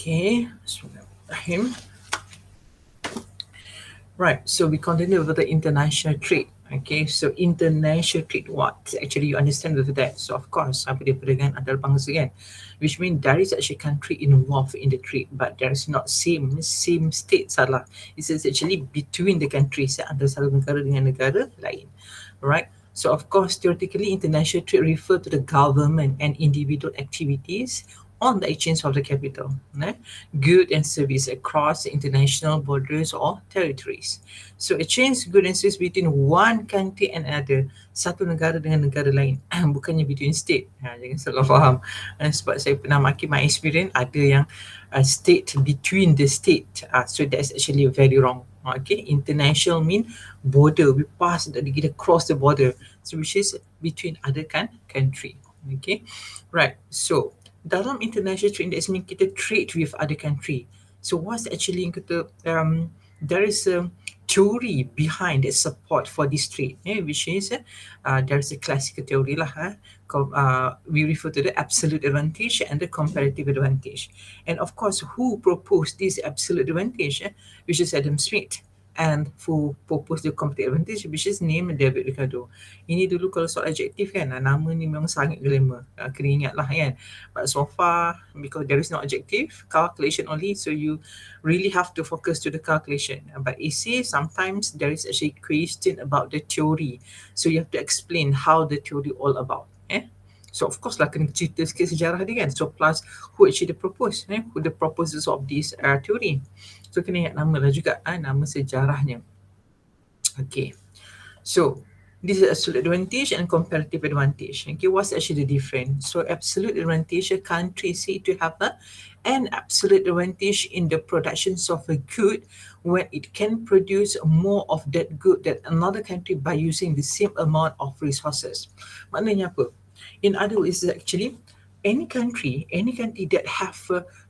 Okay, Bismillahirrahmanirrahim. Right, so we continue with the international trade. Okay, so international trade, what? Actually, you understand with that. So, of course, apa dia perdagangan antarabangsa kan? Which means there is actually country involved in the trade, but there is not same state salah. It's actually between the countries, antara satu negara dengan negara lain. Right? So, of course, theoretically, international trade refer to the government and individual activities on the exchange of the capital, good and service across the international borders or territories. So exchange good and service between one country and another, satu negara dengan negara lain, bukannya between state. Jangan salah faham. Sebab saya pernah maki my experience, ada yang state between the state. So that's actually very wrong. Okay, international mean border. We pass, kita cross the border. So which is between other country. Okay, right. So dalam international trade index mean kita trade with other country. So what's actually yang kata there is a theory behind the support for this trade, which is there is a classical theory lah. We refer to the absolute advantage and the comparative advantage. And of course, who proposed this absolute advantage, which is Adam Smith. And who propose the comparative advantage, which is named David Ricardo. Ini dulu kalau soal adjektif kan, nama ni memang sangat glamour, kena ingat lah kan. But so far, because there is no adjective, calculation only, so you really have to focus to the calculation. But essay, sometimes there is actually question about the theory, so you have to explain how the theory all about. So of course lah kena cerita sikit sejarah dia kan. So plus who actually propose, who the proposers of this theory. So kena ingat nama lah juga, nama sejarahnya. Okay, so this is absolute advantage and comparative advantage. Okay, what's actually the difference? So absolute advantage, a country say to have an absolute advantage in the productions of a good when it can produce more of that good than another country by using the same amount of resources. Maknanya apa? In other words, actually any country that have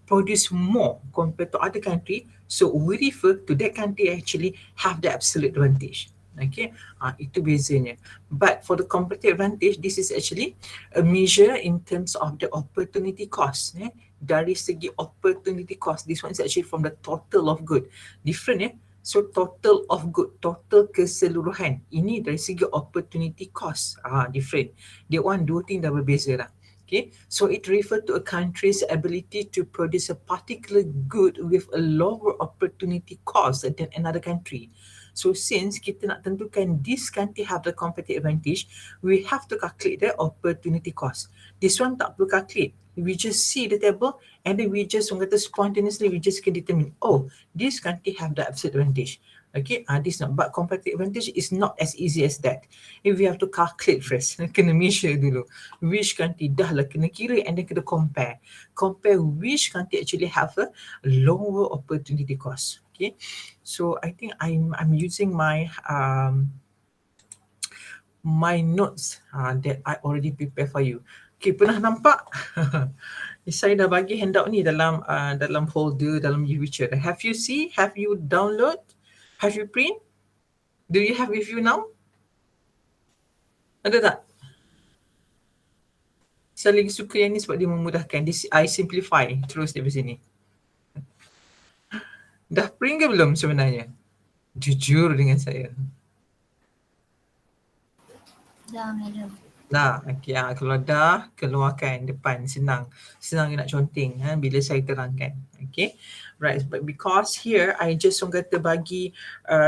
produce more compared to other country, so we refer to that country actually have the absolute advantage. Okay, itu bezanya. But for the comparative advantage, this is actually a measure in terms of the opportunity cost. Dari segi opportunity cost, this one is actually from the total of good. Different So total of good, total keseluruhan. Ini dari segi opportunity cost. Different. Dia one, dua thing dah berbeza lah. Okay, so it refers to a country's ability to produce a particular good with a lower opportunity cost than another country. So since kita nak tentukan this country have the competitive advantage, we have to calculate the opportunity cost. This one tak perlu calculate. We just see the table and then we just spontaneously we just can determine, oh, this country have the absolute advantage. Okay, this not, but comparative advantage is not as easy as that. If we have to calculate first, kena measure dulu which country, dah lah kena kira and then kena compare which country actually have a lower opportunity cost. Okay, so I think I'm using my my notes that I already prepare for you. Okay, pernah nampak? Saya dah bagi handout ni dalam dalam folder, dalam YouTube. Have you see? Have you download? Have you print? Do you have with you now? Ada tak? Saya lagi suka yang ni sebab dia memudahkan. This I simplify terus dari sini. Dah print ke belum sebenarnya? Jujur dengan saya. Dah, madam. Dah, okay. Kalau dah, keluarkan depan. Senang nak conteng bila saya terangkan. Okay. Right, but because here I just orang kata bagi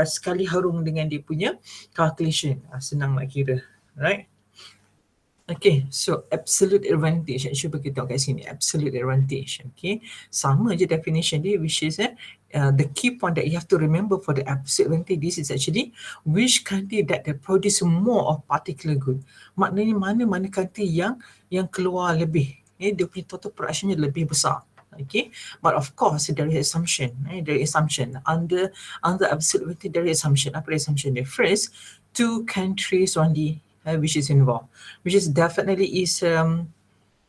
sekali harung dengan dia punya calculation. Senang nak kira. Right. Okay, so absolute advantage. Cuba kita tengok kat sini. Absolute advantage. Okay, sama je definition dia, which is the key point that you have to remember for the absolute advantage. This is actually which country that they produce more of particular good. Maknanya mana-mana country yang keluar lebih. Dia punya total productionnya lebih besar. Okay, but of course there is assumption. There is assumption under absolute advantage. There is assumption. Apa assumption dia? First, two countries only. Which is involved, which is definitely is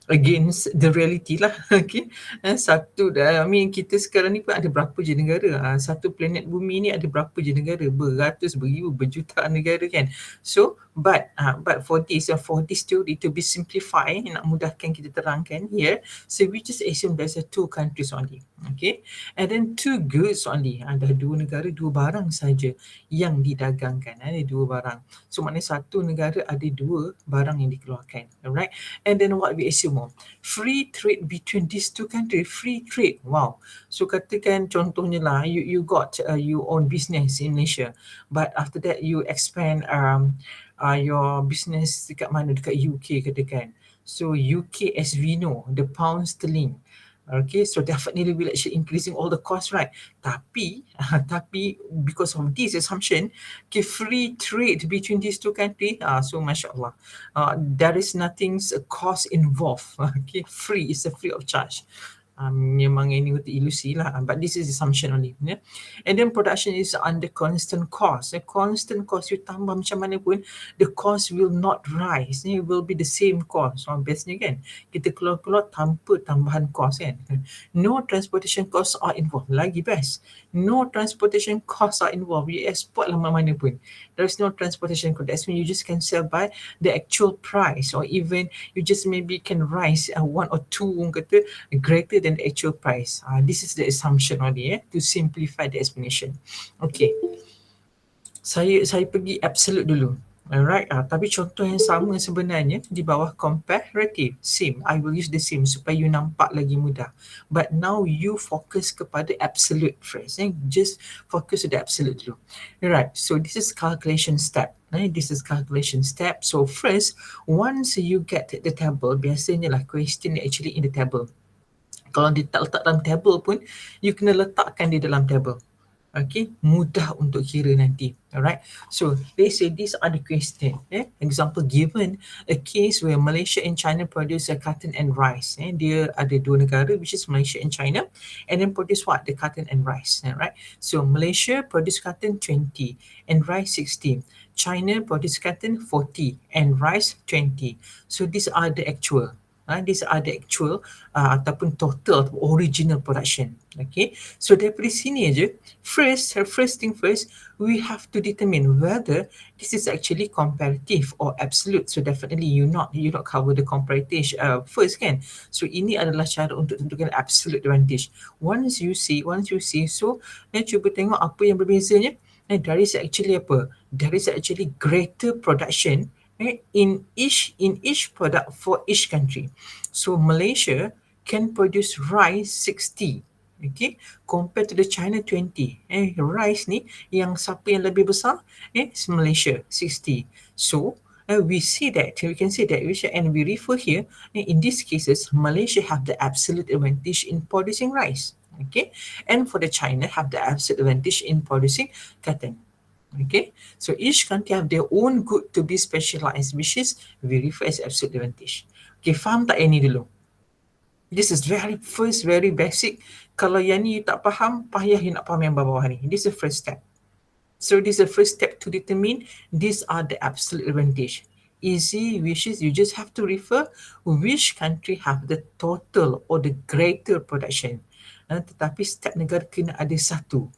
against the reality lah. Okay, satu dah, I mean kita sekarang ni pun ada berapa je negara, satu planet bumi ni ada berapa je negara, beratus, beribu, berjuta negara kan. So But for this theory to be simplified, nak mudahkan kita terangkan here, so we just assume there's a two countries only, okay, and then two goods only. Ada dua negara, dua barang saja yang didagangkan. Ada dua barang. So maknanya satu negara ada dua barang yang dikeluarkan, alright. And then what we assume more? Free trade between these two countries. Free trade. Wow. So katakan contohnya lah, you got you own business in Malaysia, but after that you expand your business dekat mana, dekat UK katakan. So UK, as we know, the pound sterling, okay, so definitely will actually increasing all the costs, right? Tapi because of this assumption, okay, free trade between these two countries, so mashallah, there is nothing's cost involved. Okay, free is a free of charge. Memang ini ilusi lah, but this is assumption only, yeah? And then production is under constant cost. Constant cost, you tambah macam mana pun, the cost will not rise. It will be the same cost. So bestnya kan, kita keluar-keluar tanpa tambahan cost kan. No transportation costs are involved. Lagi best. No transportation costs are involved. You export lah mana pun. There is no transportation cost. That's when you just can sell by the actual price, or even you just maybe can rise one or two kata greater than the actual price. This is the assumption only, to simplify the explanation. Okay. Saya pergi absolute dulu. Alright, tapi contoh yang sama sebenarnya di bawah comparative, same. I will use the same supaya you nampak lagi mudah. But now you focus kepada absolute first. Just focus on the absolute dulu. Alright, so this is calculation step. This is calculation step. So first, once you get the table, biasanya lah question actually in the table. Kalau dia tak letak dalam table pun, you kena letakkan di dalam table. Okay, mudah untuk kira nanti. Alright, so they say these are the question. Example given a case where Malaysia and China produce a cotton and rice. Dia ada dua negara, which is Malaysia and China, and then produce what? The cotton and rice. Right? So Malaysia produce cotton 20 and rice 16. China produce cotton 40 and rice 20. So these are the actual. These are the actual ataupun total original production. Okay, so daripada sini aja, first thing first, we have to determine whether this is actually comparative or absolute. So definitely you not cover the comparative first kan. So ini adalah cara untuk tentukan absolute advantage. Once you see, so cuba tengok apa yang berbezanya. There is actually apa? There is actually greater production in each product for each country. So Malaysia can produce rice 60, okay, compared to the China 20. Rice ni yang siapa yang lebih besar? It's Malaysia 60. So we can say that, and we refer here, in these cases, Malaysia have the absolute advantage in producing rice, okay, and for the China have the absolute advantage in producing cotton. Okay, so each country have their own good to be specialized, which is we refer as absolute advantage. Okay, faham tak yang ni dulu? This is very basic. Kalau yang ni you tak faham, payah you nak faham yang bawah ni. This is the first step. So this is the first step to determine these are the absolute advantage. Easy, which is you just have to refer which country have the total or the greater production. Tetapi setiap negara kena ada satu.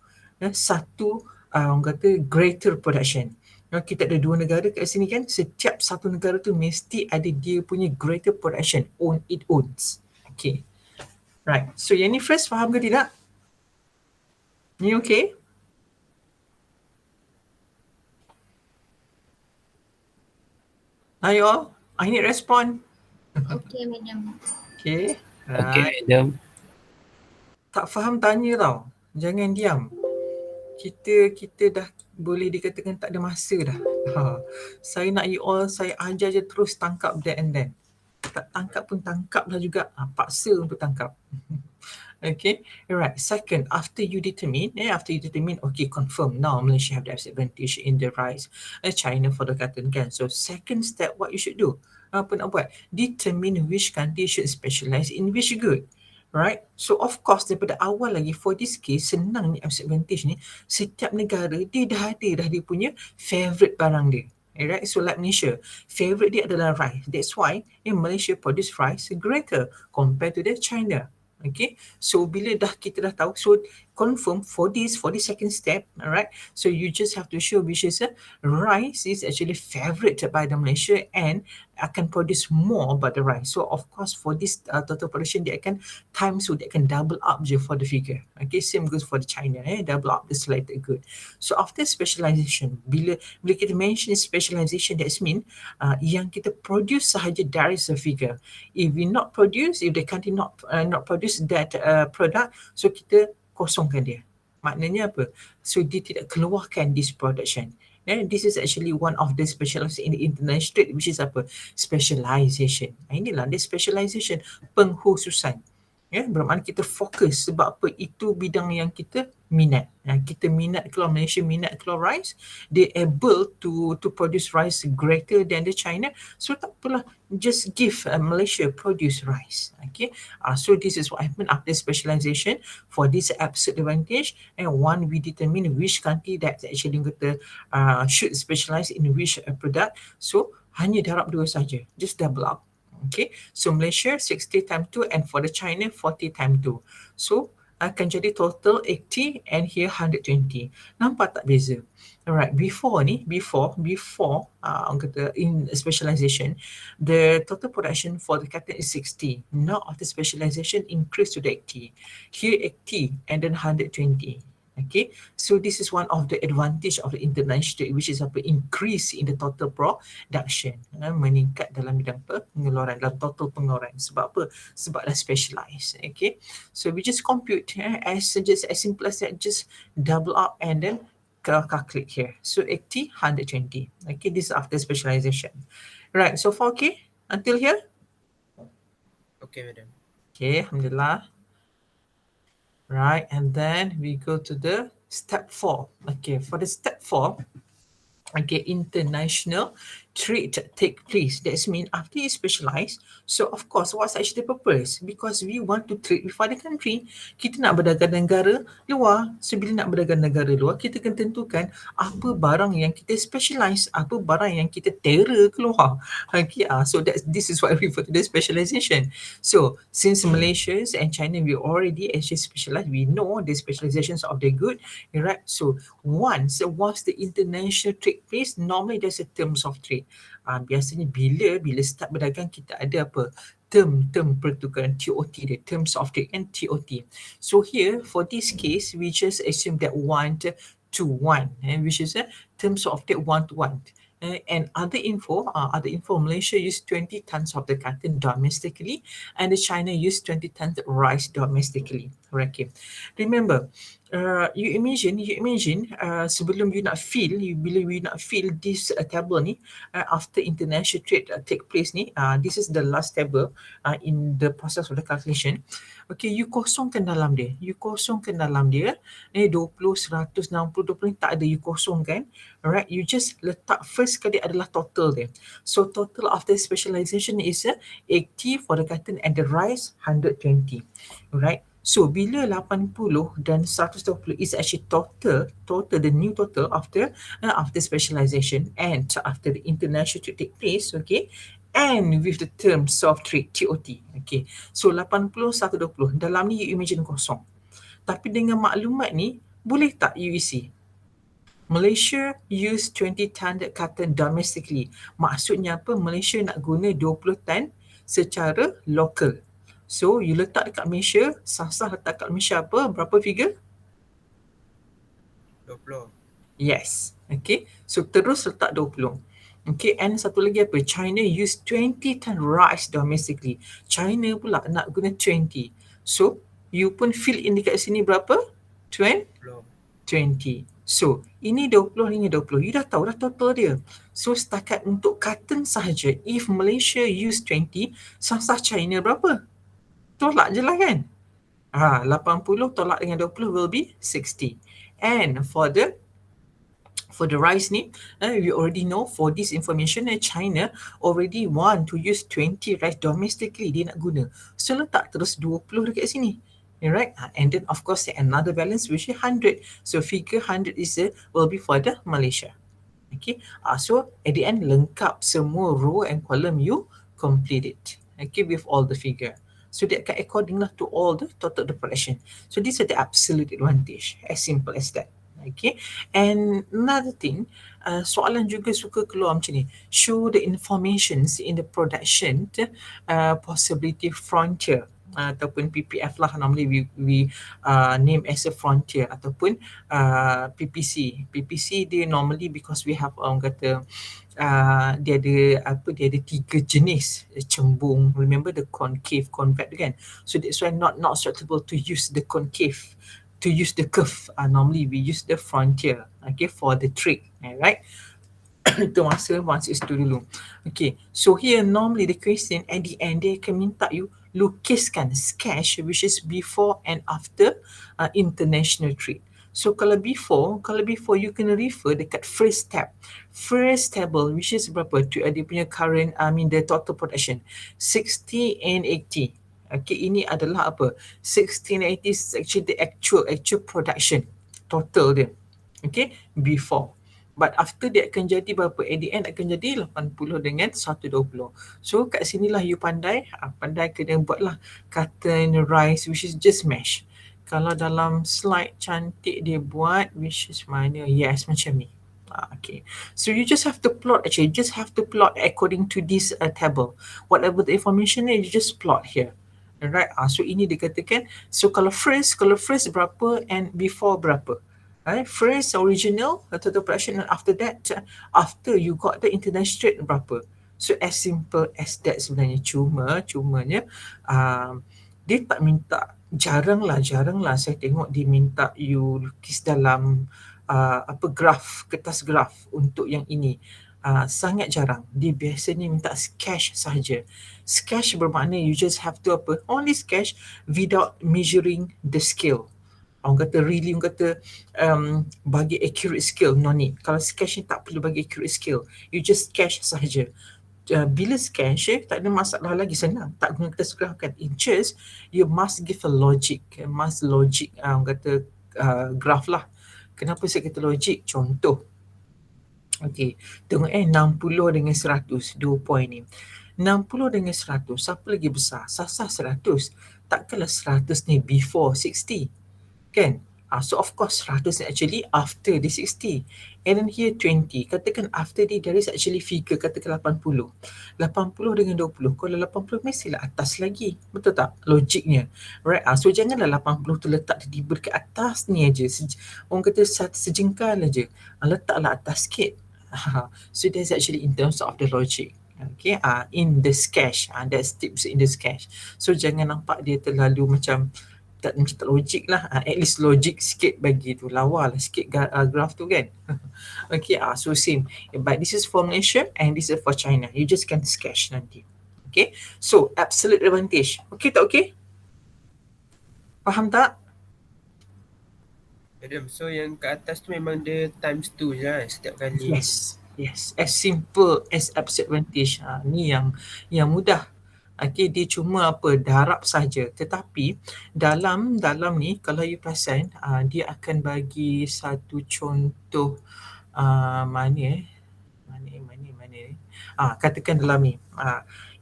Orang kata greater production. Kita ada dua negara kat sini kan, setiap satu negara tu mesti ada dia punya greater production on it owns. Okay. Right. So yang ni first faham ke tidak? Ni okay? Ayo, I need respond. Okay, madam. Okay. Right. Okay, madam. Tak faham tanya tau. Jangan diam. Kita dah boleh dikatakan tak ada masa dah. Saya nak you all, saya ajar je terus tangkap there and then. Tak tangkap pun tangkap lah juga. Paksa untuk tangkap. Okay, alright. Second, after you determine, okay, confirm now Malaysia have the advantage in the rice. China for the cotton can. So second step, what you should do? Apa nak buat? Determine which country should specialize in which good. Right? So of course daripada awal lagi for this case, senang ni advantage ni, setiap negara dia dah ada dia punya favorite barang dia. Alright, so like Malaysia, favorite dia adalah rice. That's why in Malaysia produce rice greater compared to the China. Okay, so bila kita dah tahu, so confirm for the second step, all right? So you just have to show which is rice is actually favoured by the Malaysia and akan produce more about the rice. So of course for this total production dia akan times, so dia akan double up je for the figure. Okay, same goes for the China, double up the selected good. So after specialization, bila kita mention specialization, that mean yang kita produce sahaja dari the figure. If we not produce, if the country not produce that product, so kita kosongkan dia. Maknanya apa? So dia tidak keluarkan this production. And this is actually one of the specialization in the international trade, which is apa? Specialization. Inilah dia specialization, pengkhususan. Bermakna kita fokus sebab apa? Itu bidang yang kita minat. Kita minat, kalau Malaysia minat kalau rice, they able to produce rice greater than the China. So tak apalah, just give Malaysia produce rice. Okay. So this is what happened after specialization for this absolute advantage. And one, we determine which country that actually kita should specialize in which product. So hanya darab dua saja, just double up. Okay, so Malaysia 60 times 2 and for the China 40 times 2. So akan jadi total 80 and here 120. Nampak tak beza? Alright, before orang kata in specialization, the total production for the cotton is 60. Now after specialization increase to the 80. Here 80 and then 120. Okay, so this is one of the advantage of the international trade, which is apa? Increase in the total production, meningkat dalam bidang pengeluaran, dalam total pengeluaran. Sebab apa? Sebab dah specialize. Okay, so we just compute as simple as that, just double up and then calculate here. So 80, 120. Okay, this is after specialization. Right, so far okay until here? Okay, madam. Okay, alhamdulillah. Right, and then we go to the step 4. Okay, for the step 4, okay, international trade take place. That means after you specialize, so of course what's actually the purpose? Because we want to trade with other country. Kita nak berdagang negara luar. So bila nak berdagang negara luar, kita kena tentukan apa barang yang kita specialize, apa barang yang kita terror keluar. Okay, so this is what we refer to the specialization. So since Malaysia and China, we already actually specialized, we know the specializations of the good, right? So once the international trade place, normally there's a terms of trade. Biasanya bila start berdagang, kita ada apa? Term pertukaran, TOT, the terms of trade and TOT. So here for this case, we just assume that 1 to 1, which is terms of trade 1 to 1. And other info, Malaysia use 20 tons of the cotton domestically, and the China use 20 tons of rice domestically. Okay. Remember, you imagine sebelum you nak fill, bila you nak fill this table ni, after international trade take place ni, this is the last table in the process of the calculation. Okay, you kosongkan dalam dia. 20, 100, 60, 20 ni tak ada, you kosongkan. Alright, you just letak first kali adalah total dia. So total after specialization is 80 for the cotton and the rice 120. Alright. So bila 80 dan 120 is actually total the new total after specialization and after the international trade take place, okay, and with the terms of trade TOT, okay. So 80, 120, dalam ni you imagine kosong. Tapi dengan maklumat ni, boleh tak you isi? Malaysia use 20 ton cotton domestically. Maksudnya apa? Malaysia nak guna 20 ton secara local. So you letak dekat Malaysia, sah-sah letak dekat Malaysia apa? Berapa figure? 20. Yes. Okay. So terus letak 20. Okay, and satu lagi apa? China use 20 ton rice domestically. China pula nak guna 20. So you pun fill in dekat sini berapa? 20. So ini 20, ini 20. You dah tahu dah total dia. So setakat untuk cotton sahaja, if Malaysia use 20, sah-sah China berapa? Tolak je lah kan? 80 tolak dengan 20 will be 60. And for the rice ni, we already know for this information, China already want to use 20 rice domestically, dia nak guna. So letak terus 20 dekat sini. Alright, and then of course another balance which is 100. So figure 100 is will be for the Malaysia. Okay, so at the end lengkap semua row and column you complete it. Okay, with all the figure. So they akan according lah to all the total the production. So this is the absolute advantage, as simple as that. Okay, and another thing, soalan juga suka keluar macam ni, show the informations in the production possibility frontier ataupun PPF lah, normally we name as a frontier, ataupun PPC dia normally because we have orang kata dia ada 3 jenis cembung. Remember the concave, convex kan, so that's why not suitable to use the concave, to use the curve. Normally we use the frontier, okay, for the trick, right? Itu masa itu dulu. Okay, so here normally the question at the end dia akan minta you lukiskan sketch which is before and after international trade. So kalau before you kena refer dekat first tab. First table which is berapa? Dia punya current, the total production 60 and 80. Okay, ini adalah apa? 60 and 80 is actually the actual production total dia. Okay, before. But after dia akan jadi berapa? At the end akan jadi 80 dengan 120. So kat sinilah you pandai kena buatlah curtain rise which is just mesh. Kalau dalam slide cantik dia buat which is mana? Yes, macam ni. Okay. So you just have to plot, actually you just have to plot according to this table. Whatever the information you just plot here. Alright. So ini dikatakan, so kalau first berapa and before berapa. Right? First original total production, and after that, after you got the international trade berapa. So as simple as that sebenarnya. Cumanya dia tak minta, jarang lah saya tengok dia minta you lukis dalam graf, kertas graf untuk yang ini. Sangat jarang. Dia biasanya minta sketch sahaja. Sketch bermakna you just have to only sketch without measuring the scale. Orang kata bagi accurate scale, no need. Kalau sketch ni tak perlu bagi accurate scale, you just sketch sahaja. Bila sketch tak ada masalah lagi, senang, tak guna kertas graf kan. It just you must give a logic, orang kata graph lah. Kenapa saya kata logic? Contoh, okay, tengok 60 dengan 100, 2 point ni. 60 dengan 100, siapa lagi besar? Sasar 100. Takkanlah 100 ni before 60, kan? So of course 100 ni actually after the 60. And then here 20. Katakan after the there is actually figure, katakan 80. 80 dengan 20. Kalau 80 mestilah atas lagi. Betul tak? Logiknya. Right? So janganlah 80 tu letak tiba-tiba ke atas ni aja. Orang kata sejengkal aja. Letaklah atas sikit. So that's actually in terms of the logic. Okay, in the sketch, that's tips in the sketch. So jangan nampak dia terlalu macam tak logik lah. At least logik sikit bagi tu, lawa lah sikit graph tu kan. Okay, so same, but this is for Malaysia and this is for China. You just can sketch nanti. Okay, so absolute advantage. Okay tak okay? Faham tak? Madam, so yang kat atas tu memang dia times 2 je lah setiap kali. Yes, as simple as absolute advantage. Ni yang mudah. Okay, dia cuma darab saja, tetapi dalam ni kalau you perasan, dia akan bagi satu contoh mana katakan dalam ni.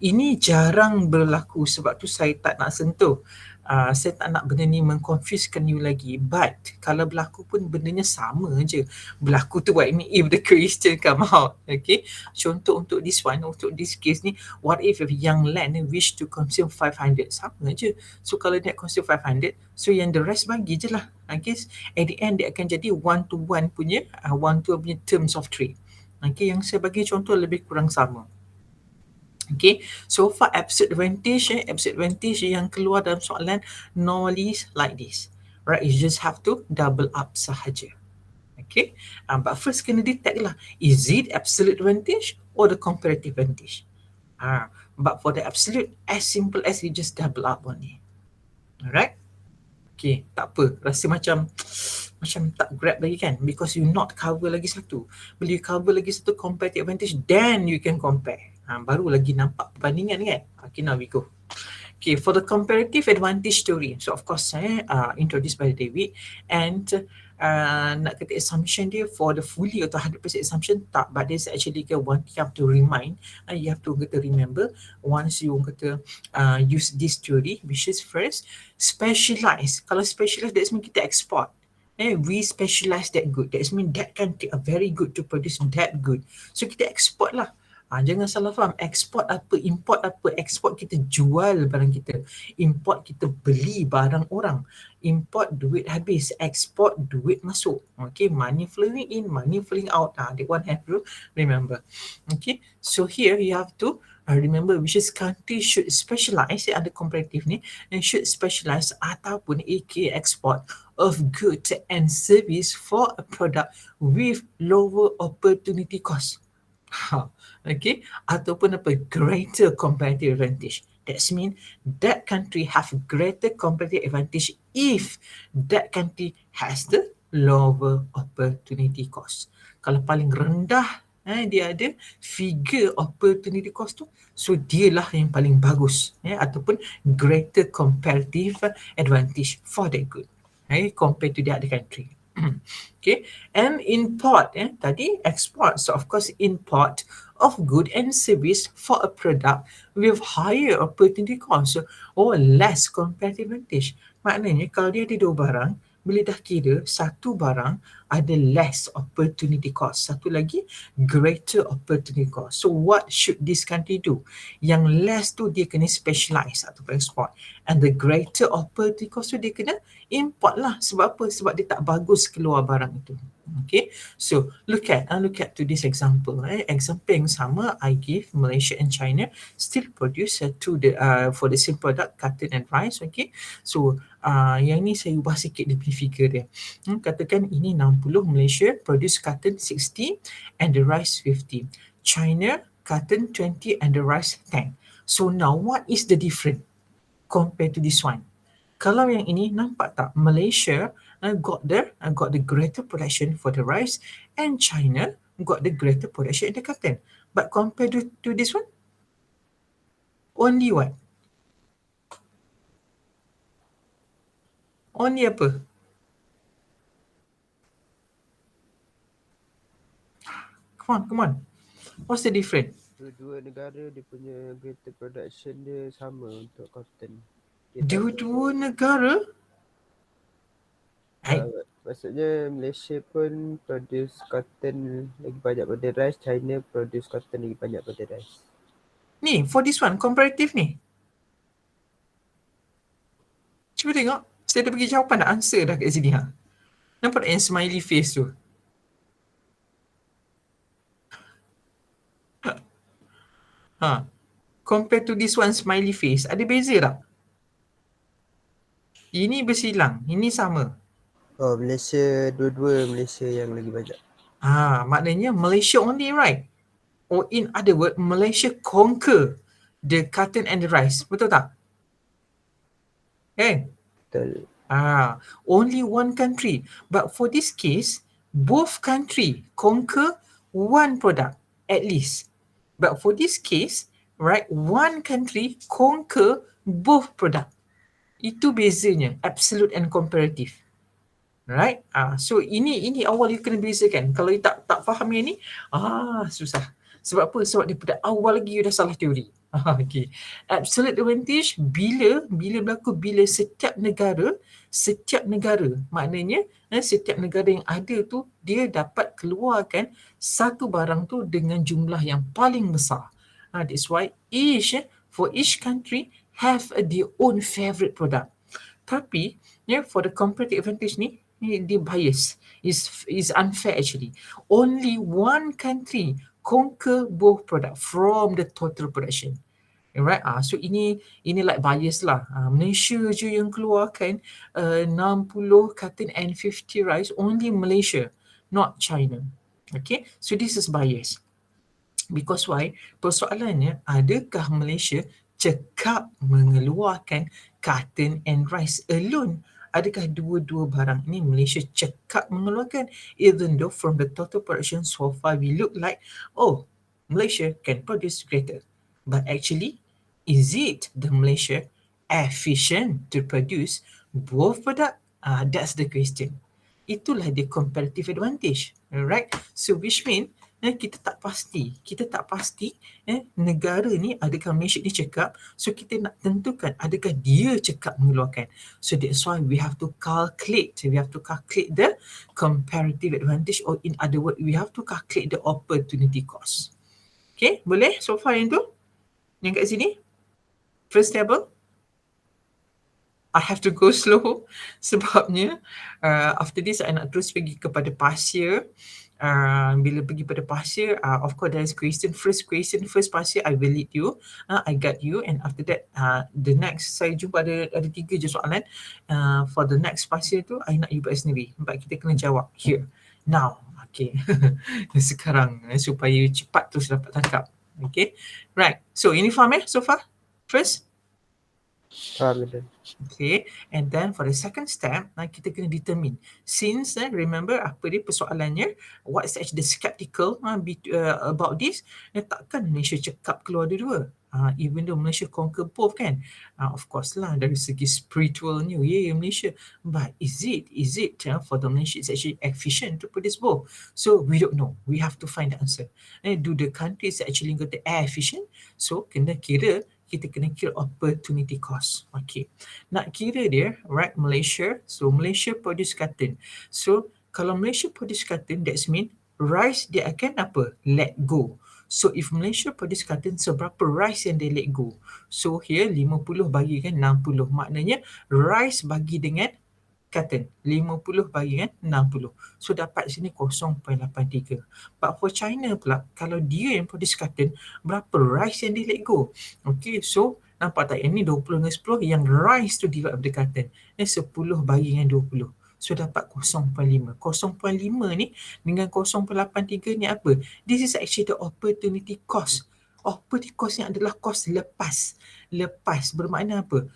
Ini jarang berlaku, sebab tu saya tak nak sentuh. Saya tak nak benda ni mengconfusekan you lagi, but kalau berlaku pun bendanya sama je. Berlaku tu what I mean if the question come out. Okay, contoh untuk this one, untuk this case ni, what if young land wish to consume 500, sama je. So kalau dia consume 500, so yang the rest bagi je lah. Okay, at the end dia akan jadi one to one punya terms of trade. Okay, yang saya bagi contoh lebih kurang sama. Okay, so for absolute advantage yang keluar dalam soalan normally like this, right? You just have to double up sahaja. Okay, but first kena detect lah, is it absolute advantage or the comparative advantage? But for the absolute, as simple as you just double up only. Alright? Okay, tak apa, rasa macam tak grab lagi kan, because you not cover lagi satu. Bila you cover lagi satu comparative advantage, then you can compare. Baru lagi nampak perbandingan kan. Okay, now we go. Okay, for the comparative advantage theory, so of course saya introduced by David, and nak kata assumption dia for the fully atau 100% assumption tak, but there's actually one thing you have to remind, you have to kata remember once you kata use this theory, which is first specialize. Kalau specialize, that's mean kita export. We specialize that good. That means that country are very good to produce that good. So kita export lah. Jangan salah faham. Export apa, import apa. Export kita jual barang kita. Import kita beli barang orang. Import duit habis. Export duit masuk. Okay, money flowing in, money flowing out. That one have to remember. Okay, so here you have to remember which is country should specialize under comparative ni, and should specialize ataupun aka export of goods and service for a product with lower opportunity cost. Okay, ataupun apa, greater competitive advantage. That means that country have greater competitive advantage if that country has the lower opportunity cost. Kalau paling rendah dia ada figure opportunity cost tu, so dialah yang paling bagus ataupun greater comparative advantage for that good compared to the other country. Okay, and import tadi export, so of course import of good and service for a product with higher opportunity cost, less competitive advantage. Maknanya kalau dia ada dua barang, bila dah kira satu barang ada less opportunity cost, satu lagi greater opportunity cost. So what should this country do? Yang less tu dia kena specialize ataupun export, and the greater opportunity cost tu dia kena import lah. Sebab apa? Sebab dia tak bagus keluar barang itu. Okay, so look at to this example. Example yang sama I give, Malaysia and China still produce for the same product, cotton and rice. Okay, so yang ni saya ubah sikit dia punya figure dia. Katakan ini 60, Malaysia produce cotton 60 and the rice 50. China cotton 20 and the rice 10. So now what is the difference compared to this one? Kalau yang ini nampak tak, Malaysia got the greater production for the rice, and China got the greater production in the cotton. But compared to this one, only what? Only apa? Come on. What's the difference? Dua-dua negara dia punya greater production dia sama untuk cotton. Dua-dua negara? Maksudnya Malaysia pun produce cotton lagi banyak pada rice, China produce cotton lagi banyak pada rice. Ni, for this one, comparative ni. Cuba tengok. Saya dah bagi jawapan dah, answer dah kat sini. Nampak tak yang smiley face tu? Compared to this one smiley face, ada beza tak? Ini bersilang, ini sama. Malaysia, dua-dua Malaysia yang lagi banyak. Maknanya Malaysia only, right? Or in other words, Malaysia conquer the cotton and the rice. Betul tak? Betul. Only one country. But for this case, both country conquer one product at least. But for this case, right, one country conquer both product. Itu bezanya, absolute and comparative. Right? So ini awal you kena bezakan. Kalau you tak faham yang ni, susah. Sebab apa? Sebab daripada awal lagi you dah salah teori. Okay. Absolute advantage bila berlaku, bila setiap negara, maknanya setiap negara yang ada tu dia dapat keluarkan satu barang tu dengan jumlah yang paling besar. That's why for each country have their own favorite product. Tapi for the comparative advantage ni dia bias, is unfair actually. Only one country conquer both product from the total production. Right? So ini like bias lah. Malaysia je yang keluarkan 60 cotton and 50 rice, only Malaysia, not China. Okay, so this is bias. Because why? Persoalannya, adakah Malaysia cekap mengeluarkan cotton and rice alone? Adakah dua-dua barang ini Malaysia cekap mengeluarkan? Even though from the total production so far we look like, Malaysia can produce greater. But actually, is it the Malaysia efficient to produce both product? That's the question. itulah dia comparative advantage, alright? So which mean kita tak pasti negara ni adakah Malaysia ni cekap, so kita nak tentukan adakah dia cekap mengeluarkan. So that's why we have to calculate the comparative advantage, or in other words we have to calculate the opportunity cost. Okay, boleh so far yang tu? Yang kat sini first table I have to go slow sebabnya after this I nak terus pergi kepada pasir. Bila pergi pada pasir, of course there is first pasir I will lead you, I got you, and after that the next saya jumpa ada 3 je soalan. For the next pasir tu I nak you buat sendiri, sebab kita kena jawab here now. Okay. Sekarang supaya cepat terus dapat tangkap. Okay, right, so ini faham so far? First. Faham, madam. Okay, and then for the second step, kita kena determine. Since remember apa dia persoalannya, what is actually the skeptical about this, takkan Malaysia cekap keluar dua-dua. Even though Malaysia conquer both kan, of course lah dari segi spiritualnya, Malaysia, but is it for the Malaysia is actually efficient to produce both? So we don't know, we have to find the answer. Do the countries actually got the air efficient? So kita kena kira opportunity cost. Okay, nak kira dia, right, Malaysia, so Malaysia produce cotton. So kalau Malaysia produce cotton, that's mean rice dia akan apa? Let go. So if Malaysia produce cotton, seberapa rice yang dia let go? So here 50 bagi kan 60, maknanya rice bagi dengan cotton 50 bagi kan 60. So dapat sini 0.83. But for China pula, kalau dia yang produce cotton, berapa rice yang dia let go? Okay, so nampak tak, yang ni 20 dengan 10, yang rice tu divide by the cotton. 10 bagi dengan 20. So dapat 0.5. 0.5 ni dengan 0.83 ni apa? This is actually the opportunity cost. Opportunity cost ni adalah cost lepas. Lepas bermakna apa?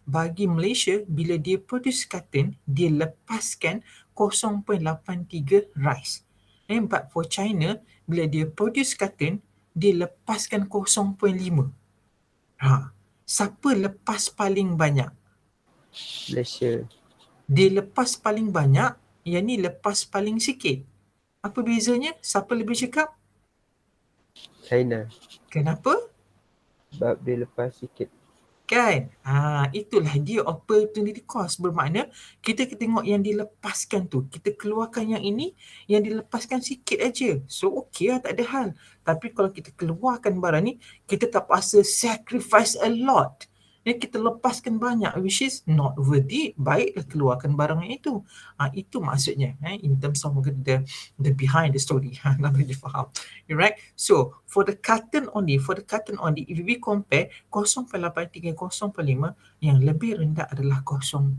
Bagi Malaysia, bila dia produce cotton, dia lepaskan 0.83 rice. But for China, bila dia produce cotton, dia lepaskan 0.5. Siapa lepas paling banyak? Malaysia. Dia lepas paling banyak, yang ni lepas paling sikit. Apa bezanya? Siapa lebih cekap? China. Kenapa? Sebab dia lepas sikit. Kan? Itulah dia opportunity cost. Bermakna kita tengok yang dilepaskan tu. Kita keluarkan yang ini, yang dilepaskan sikit aja. So okey lah, tak ada hal. Tapi kalau kita keluarkan barang ni, kita terpaksa sacrifice a lot. Kita lepaskan banyak, which is not worth it. Baiklah keluarkan barang yang itu. Itu maksudnya, in terms of the behind the story. Nak bagi faham. Alright? So for the cotton only, if we compare 0.83, 0.5, yang lebih rendah adalah 0.5.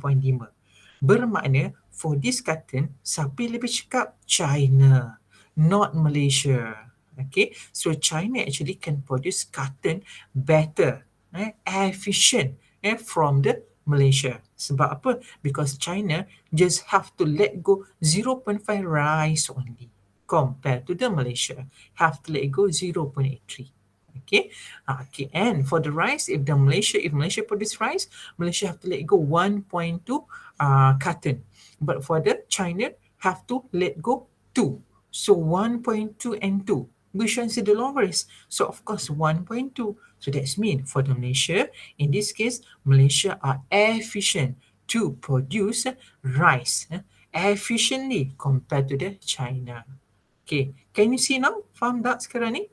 Bermakna for this cotton, siapa yang lebih cekap? China, not Malaysia. Okay, so China actually can produce cotton better, efficient from the Malaysia. Sebab apa? Because China just have to let go 0.5 rice only compared to the Malaysia. Have to let go 0.83. Okay. And for the rice, if Malaysia produce rice, Malaysia have to let go 1.2 cotton. But for the China, have to let go 2. So 1.2 and 2. Which one is the lowest? So of course 1.2. So that's mean for the Malaysia, in this case, Malaysia are efficient to produce rice efficiently compared to the China. Okay, can you see now? Faham tak sekarang ni?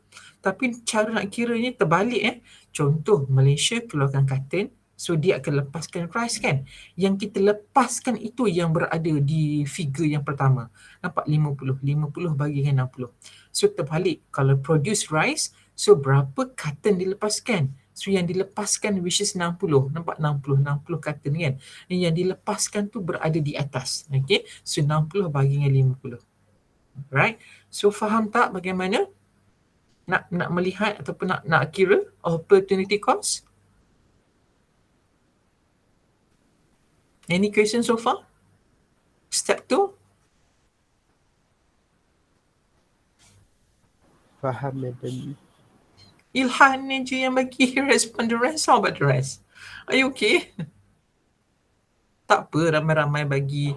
Tapi cara nak kira ni terbalik. Contoh Malaysia keluarkan cotton, so dia akan lepaskan rice kan. Yang kita lepaskan itu yang berada di figure yang pertama. Nampak 50 bagi dengan 60. So terbalik, kalau produce rice, so berapa cotton dilepaskan? So yang dilepaskan which is 60. Nampak 60 cotton kan. Yang dilepaskan tu berada di atas. Okay, so 60 bagi dengan 50. Right? So faham tak bagaimana nak melihat ataupun nak kira opportunity cost? Any question so far? Step 2? Faham, madam. Ilhan ni je yang bagi respond the rest. How about the rest? Are you okay? Tak apa, ramai-ramai bagi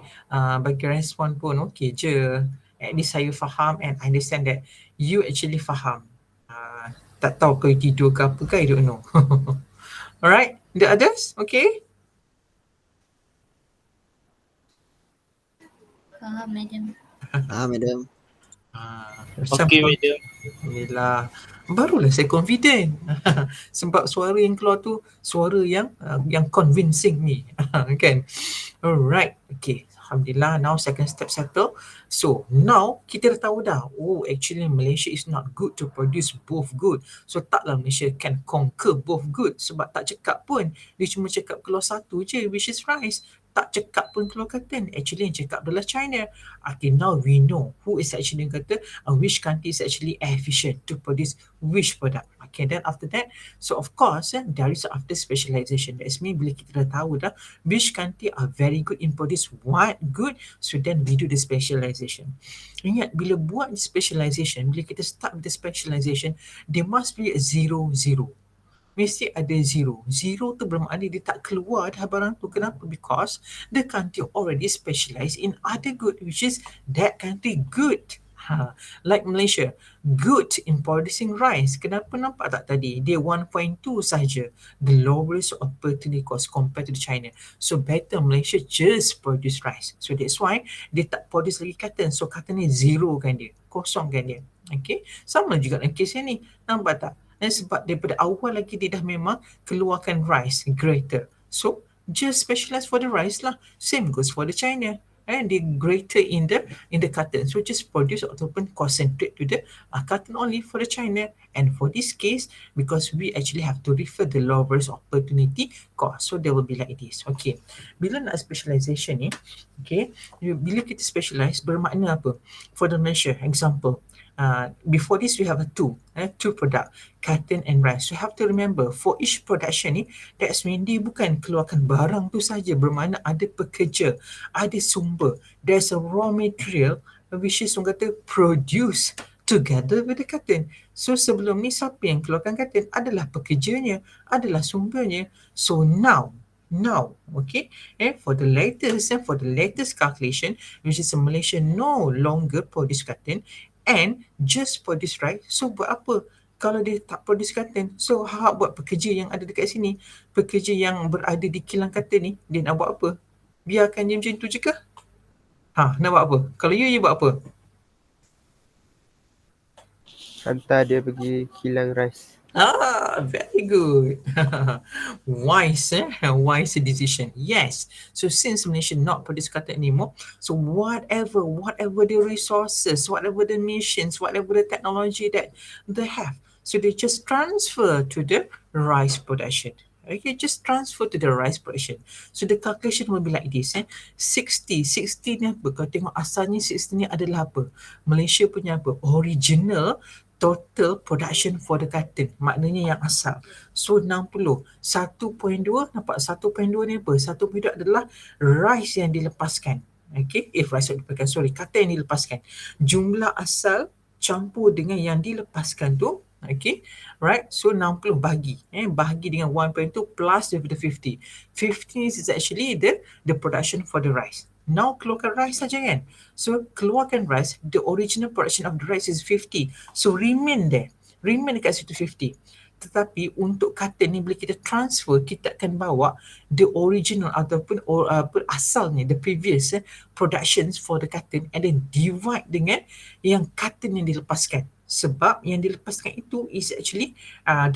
respon pun okey je. At least saya faham and I understand that you actually faham. Tak tahu kau tidur ke apa ke, I don't know. Alright, the others, okay? Faham, madam. Madam. Macam Okey, madam. Yelah, barulah saya confident. Sebab suara yang keluar tu suara yang convincing ni. Kan? Alright, okay. Alhamdulillah, now second step settle. So now kita dah tahu dah, oh actually Malaysia is not good to produce both good. So taklah Malaysia can conquer both good sebab tak cakap pun. Dia cuma cakap keluar satu je, which is rice. Tak cakap pun keluar cotton. Actually yang cakap adalah China. Okay, now we know who is actually yang kata which country is actually efficient to produce which product. Okay, then after that, so of course, there is after specialization. That's mean bila kita dah tahu dah which country are very good in produce what good, so then we do the specialization. Ingat, bila buat specialization, bila kita start with the specialization, there must be a zero. Mesti ada zero. Zero tu bermakna dia tak keluar dah barang tu. Kenapa? Because the country already specialized in other good, which is that country good. Like Malaysia, good in producing rice. Kenapa nampak tak tadi? Dia 1.2 saja. The lowest opportunity cost compared to China. So better Malaysia just produce rice. So that's why dia tak produce lagi cotton. So cotton ni zero kan dia. Kosong kan dia. Okay. Sama juga dalam kes ni. Nampak tak? Dan sebab daripada awal lagi dia dah memang keluarkan rice greater. So just specialize for the rice lah. Same goes for the China. And they greater in the cotton. So just produce ataupun concentrate to the cotton only for the China. And for this case, because we actually have to refer the lowest opportunity cost. So there will be like this. Okay. Bila nak specialization ni, okay, bila kita specialize bermakna apa? For the Malaysia, example, before this we have two product, cotton and rice. So you have to remember for each production ni, that's mean dia bukan keluarkan barang tu saja, bermakna ada pekerja, ada sumber, there's a raw material which is orang kata produce together with the cotton. So sebelum ni siapa yang keluarkan cotton? Adalah pekerjanya, adalah sumbernya. So now, okay, and for the latest calculation, which is Malaysia no longer produce cotton and just produce rice. So buat apa kalau dia tak produce cotton? So buat pekerja yang ada dekat sini, pekerja yang berada di kilang cotton ni, dia nak buat apa? Biarkan dia macam tu je ke? Nak buat apa? Kalau you buat apa? Hantar dia pergi kilang rice. Very good. Wise decision. Yes. So since Malaysia not produce cotton anymore, so whatever the resources, whatever the machines, whatever the technology that they have, so they just transfer to the rice production. Okay, just transfer to the rice production. So the calculation will be like this. 60 ni apa? Kau tengok asalnya 60 ni adalah apa? Malaysia punya apa? Original total production for the cotton, maknanya yang asal. So 60, 1.2, nampak 1.2 ni apa? 1.2 adalah rice yang dilepaskan. Okay, rice yang dilepaskan, cotton yang dilepaskan. Jumlah asal campur dengan yang dilepaskan tu, okay, right? So 60 bahagi dengan 1.2 plus the 50. 50 is actually the production for the rice. Now keluarkan rice saja kan. So keluarkan rice, the original production of the rice is 50. So remain dekat situ 50. Tetapi untuk cotton ni bila kita transfer, kita akan bawa the original ataupun asalnya, the previous productions for the cotton and then divide dengan yang cotton yang dilepaskan. Sebab yang dilepaskan itu is actually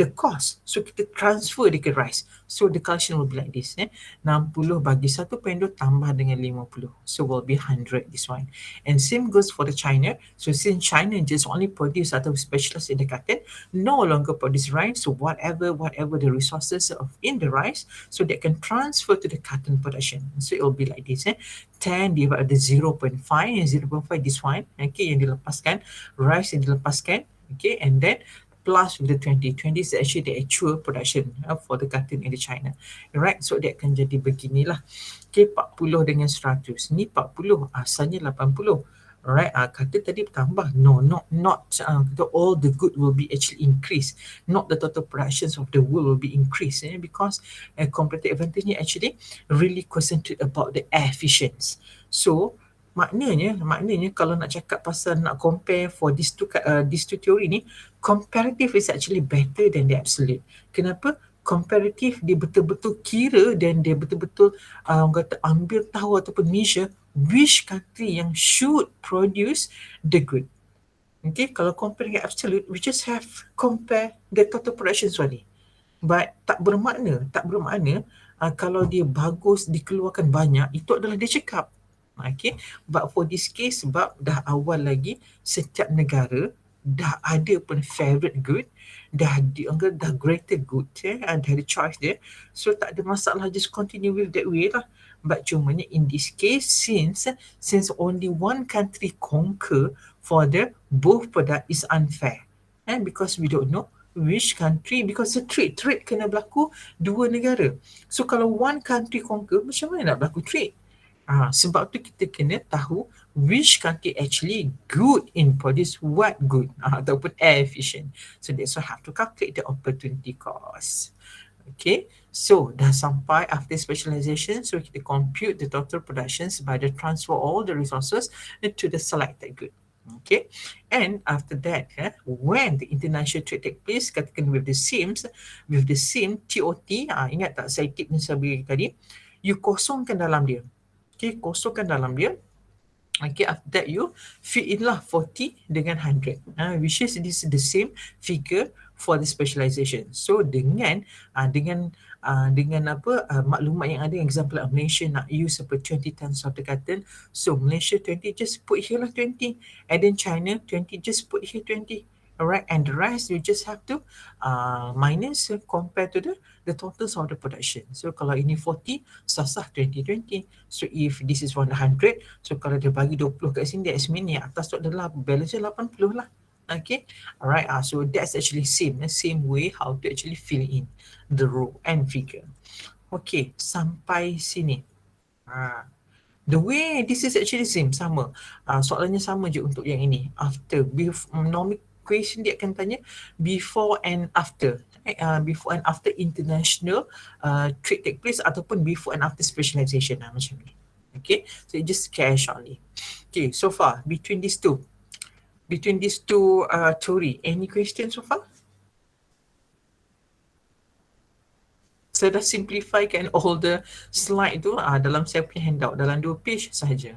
the cost. So kita transfer dia ke rice. So the calculation will be like this. 60 bagi 1.2 tambah dengan 50. So will be 100 this one. And same goes for the China. So since China just only produce atau specialist in the cotton, no longer produce rice. So whatever the resources of in the rice, so they can transfer to the cotton production. So it will be like this. 10 divided by 0.5 and 0.5 this one, okay, yang dilepaskan, rice yang dilepaskan, okay, and then plus with the 20 is actually the actual production for the cotton in the China, right? So dia akan jadi beginilah, okay, 40 dengan 100, ni 40 asalnya 80, Alright, kata tadi bertambah. No, not kata all the good will be actually increased. Not the total productions of the world will be increased. Because competitive advantage ni actually really concentrate about the efficiency. So maknanya kalau nak cakap pasal nak compare for these two theory ni, comparative is actually better than the absolute. Kenapa? Comparative dia betul-betul kira dan dia betul-betul orang kata ambil tahu ataupun measure which country yang should produce the good. Okay, kalau compare dengan absolute, we just have compare the total production only. But tak bermakna kalau dia bagus dikeluarkan banyak, itu adalah dia cakap. Okay, but for this case sebab dah awal lagi setiap negara dah ada pun favorite good, dah greater good, dah ada choice dia, so tak ada masalah, just continue with that way lah. But cumanya in this case, since only one country conquer for the both product is unfair, and because we don't know which country, because the trade kena berlaku dua negara. So kalau one country conquer, macam mana nak berlaku trade? Sebab tu kita kena tahu which country actually good in produce what good ataupun efficient. So that's why have to calculate the opportunity cost. Okay, so dah sampai after specialization, so kita compute the total productions by the transfer all the resources to the selected good. Okay, and after that, when the international trade take place, katakan with the same TOT, ingat tak saya tip ni saya bagi tadi, you kosongkan dalam dia. Okay, kosongkan dalam dia. Okay, after that you fit in lah 40 dengan 100, which is this the same figure for the specialization. So dengan maklumat yang ada, example Malaysia nak use 20 tons of the cotton, so Malaysia 20, just put here lah 20, and then China 20, just put here 20. Alright, and the rest you just have to minus compared to the totals of the production. So kalau ini 40, sah 20. So if this is 100, so kalau dia bagi 20 kat sini, that means yang atas tu adalah balance 80 lah. Okay, alright, so that's actually same way how to actually fill in the row and figure. Okay, sampai sini. The way this is actually sama. Soalannya sama je untuk yang ini. After, normal question dia akan tanya before and after. Before and after international trade take place ataupun before and after specialization, macam ni. Okay, so it just cash only. Okay, so far between these two theory, any questions so far? Saya dah simplifykan all the slide tu dalam saya punya handout, dalam 2 page sahaja.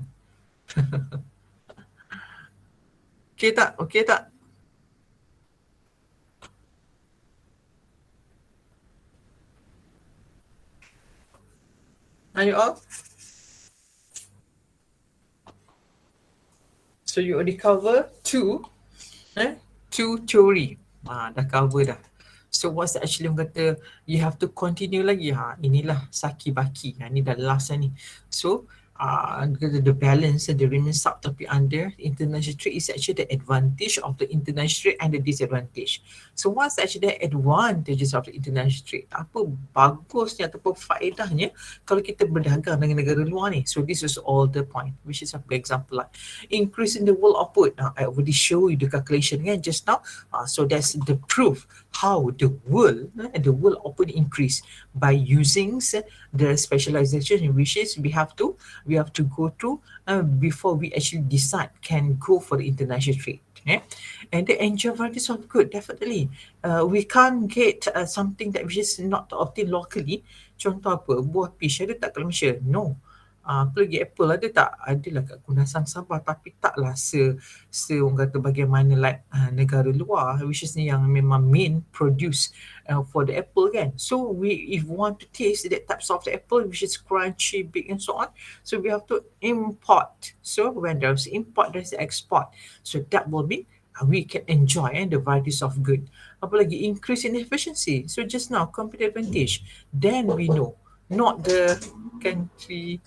Okay tak? Are you all? So you already cover two theory. Dah cover dah. So what's actually orang kata you have to continue lagi. Inilah saki baki. Ni dah last ni. So the balance, the remaining sub tapi under international trade is actually the advantage of the international trade and the disadvantage. So what's actually the advantages of the international trade? Apa bagusnya ataupun faedahnya kalau kita berdagang dengan negara luar ni? So this is all the point, which is a example like increase in the world output. I already show you the calculation kan just now. So that's the proof how the world output increase by using the specialization, which is we have to go through before we actually decide can go for the international trade. And the enjoy varieties of good, definitely. We can't get something that which is not obtained locally. Contoh apa? Buah peach ada tak kat Malaysia? No. Apa lagi apple ada tak? Adalah kat Kundasang Sabah, tapi taklah orang kata bagaimana like negara luar, which is yang memang main produce for the apple kan. So if we want to taste that types of the apple which is crunchy, big and so on, so we have to import. So when there's import, there's export. So that will mean we can enjoy the varieties of good. Apalagi increase in efficiency. So just now competitive advantage. Then we know not the country.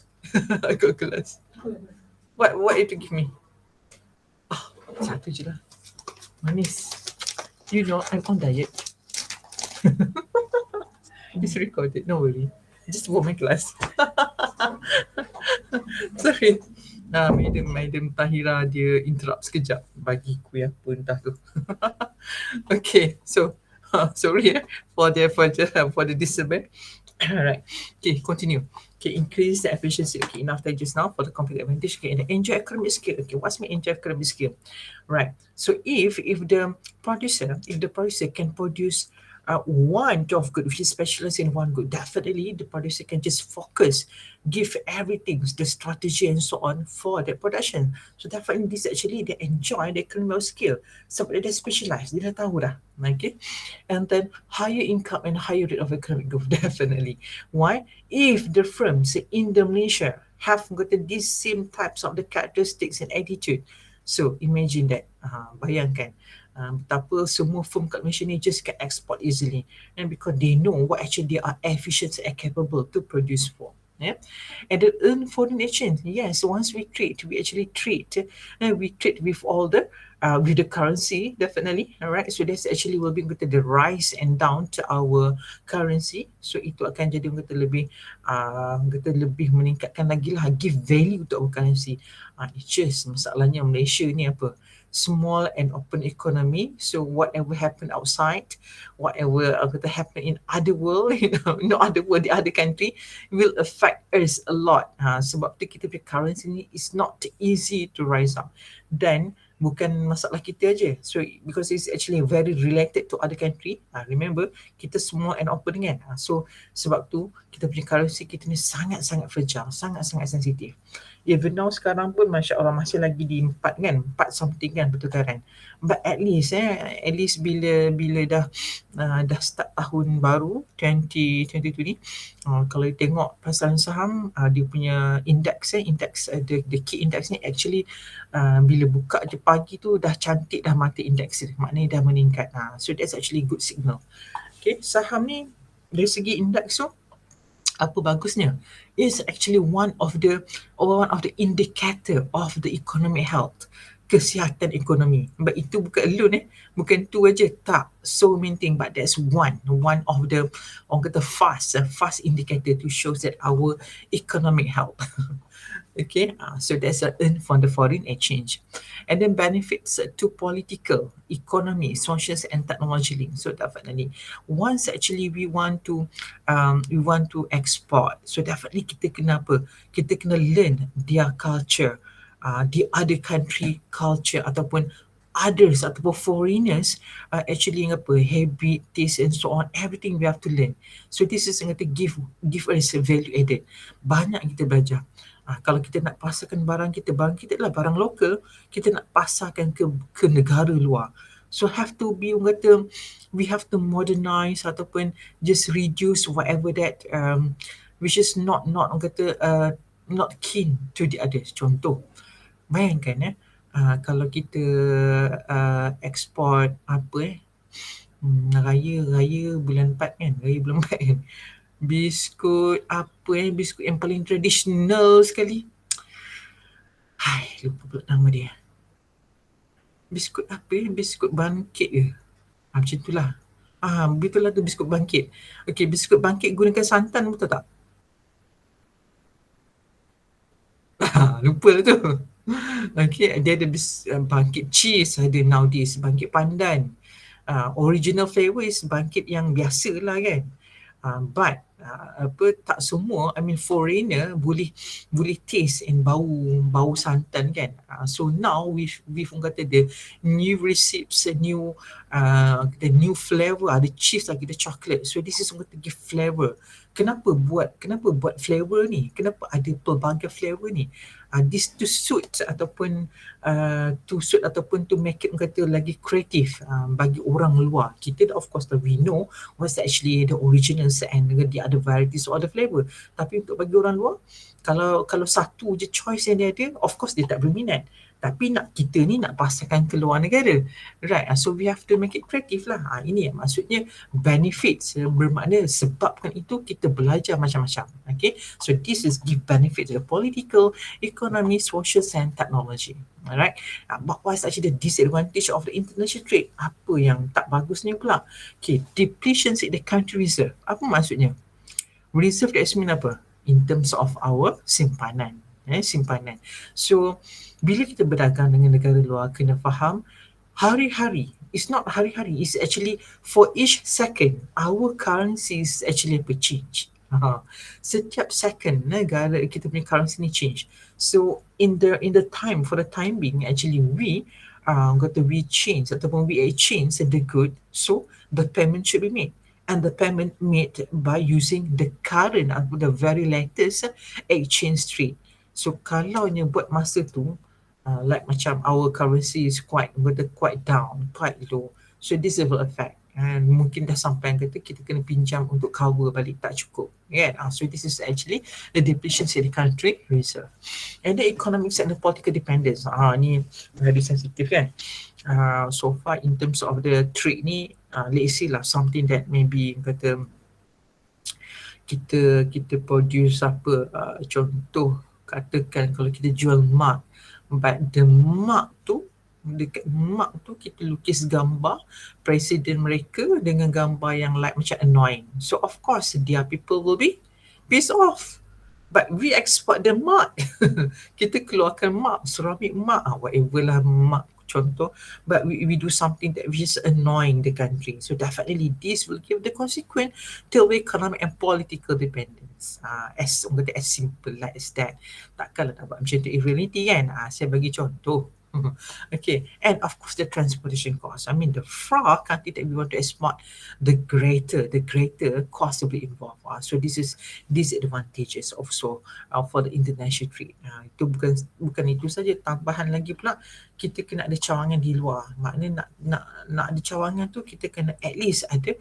I got glass. What you to give me? Satu je lah. Manis. You know I'm on diet. It's recorded, no worry. Just want my glass. Sorry. Madam Tahira dia interrupt sekejap bagi kuih apa entah tu. Okay, so sorry for the disturbance. Alright. Okay, continue. Okay, increase the efficiency. Okay, enough that just now for the competitive advantage. Okay, and the enjoy economic skill. Okay, what's my enjoy economic skill? Right. So if the producer can produce one job good, which is specialized in one good, definitely the producer can just focus, give everything, the strategy and so on for that production. So definitely this actually they enjoy the economic skill. Sebab dia dah specialized, dia dah tahu dah. Okay. And then higher income and higher rate of economic growth, definitely. Why? If the firms in the Malaysia have got these same types of the characteristics and attitude, so imagine that, bayangkan betapa semua firm kat Malaysia ni just can export easily, and because they know what actually they are efficient and capable to produce for. Yeah, and then earn foreign exchange. Yes, once we trade and we trade with all the with the currency, definitely. All right, so that's actually will be good to the rise and down to our currency. So itu akan jadi kata lebih meningkatkan lagi lah, give value to our currency. It's just masalahnya Malaysia ni apa? Small and open economy. So whatever happen outside, whatever happen in other world, not other world, the other country, will affect us a lot. Sebab tu kita punya currency ni is not easy to rise up. Then bukan masalah kita aja. So because it's actually very related to other country. Remember, kita semua and open kan. So sebab tu kita punya currency kita ni sangat-sangat fragile, sangat-sangat sensitif. Even now sekarang pun Masya Allah masih lagi di 4 kan, 4 something kan pertukaran. But at least bila dah start tahun baru 2022 ni, kalau you tengok pasaran saham, dia punya index the key index ni actually bila buka je pagi tu dah cantik, dah mati index dia, maknanya dah meningkat. So that's actually good signal. Okay, saham ni dari segi index tu apa bagusnya? Is actually one of the indicator of the economic health, kesihatan ekonomi. But itu bukan alone bukan tu aja, tak, so many things, but that's one of the orang kata fast indicator to show that our economic health. Okay, so that's a earn from the foreign exchange, and then benefits to political, economy, social, and technology link. So definitely, once actually we want to export, so definitely kita kena apa? Kita kena learn their culture, the other country culture ataupun others ataupun foreigners actually apa habit, taste and so on, everything we have to learn. So this is going to give us a value added. Banyak kita belajar. Kalau kita nak pasarkan barang kita adalah barang lokal, kita nak pasarkan ke negara luar. So have to be we have to modernize ataupun just reduce whatever that which is not not keen to the others. Contoh, bayangkan kalau kita export apa raya bulan 4 kan, biskut biskut yang paling tradisional sekali. Lupa pula nama dia. Biskut biskut bangkit ke? Macam itulah. Betul lah tu, biskut bangkit. Okay, biskut bangkit gunakan santan, betul tak? Lupa lah tu. Okay, dia ada bangkit cheese, ada nowadays bangkit pandan. Original flavour is bangkit yang biasa lah kan. But tak semua, foreigner boleh taste and bau santan kan. So now with kata the new recipes, the new flavor, ada cheese lagi, ada chocolate. So this is going to give flavor. Kenapa buat flavor ni? Kenapa ada pelbagai flavor ni? This to suit ataupun to make it kata lagi kreatif bagi orang luar. Kita of course we know what's actually the originals and the other varieties or other flavor. Tapi untuk bagi orang luar, kalau satu je choice yang dia ada, of course dia tak berminat. Tapi kita ni nak pasarkan ke luar negara, right? So we have to make it creative lah. Ini maksudnya benefits, bermakna sebabkan itu kita belajar macam-macam. Okay, so this is give benefit to the political, economy, social and technology. Alright, but what's actually the disadvantage of the international trade? Apa yang tak bagusnya pula? Okay, depletions in the country reserve. Apa maksudnya? Reserve that mean apa? In terms of our simpanan. simpanan. So bila kita berdagang dengan negara luar, kena faham hari-hari. It's not hari-hari, it's actually for each second our currency is actually change. Setiap second negara kita punya currency ni change. So in the time, for the time being, actually we we change ataupun we exchange the good, so the payment should be made, and the payment made by using the current atau the very latest exchange rate. So kalau nya buat masa tu like macam our currency is quite down, quite low, so this will affect, and mungkin dah sampai kata kita kena pinjam untuk cover balik, tak cukup, kan? So this is actually the depletion in the country reserve. And the economics and the political dependence, ni very sensitive, kan? So far in terms of the trade ni, let's say lah something that maybe kata kita produce apa, contoh katakan kalau kita jual mark, but the mark tu, dekat mark tu kita lukis gambar presiden mereka dengan gambar yang like macam annoying, so of course their people will be pissed off. But we export the mark. Kita keluarkan mark, ceramic mark, whatever lah mark contoh, but we do something that which is annoying the country. So definitely this will give the consequence to economic and political dependence. As simple like as that. Takkanlah tak buat macam tu in reality, kan? Saya bagi contoh. Okay, and of course the transportation cost. I mean, the far country that we want to export, the greater cost will be involved. So this is disadvantages also for the international trade. Itu bukan itu saja, tambahan lagi pula kita kena ada cawangan di luar. Maknanya nak ada cawangan tu kita kena at least ada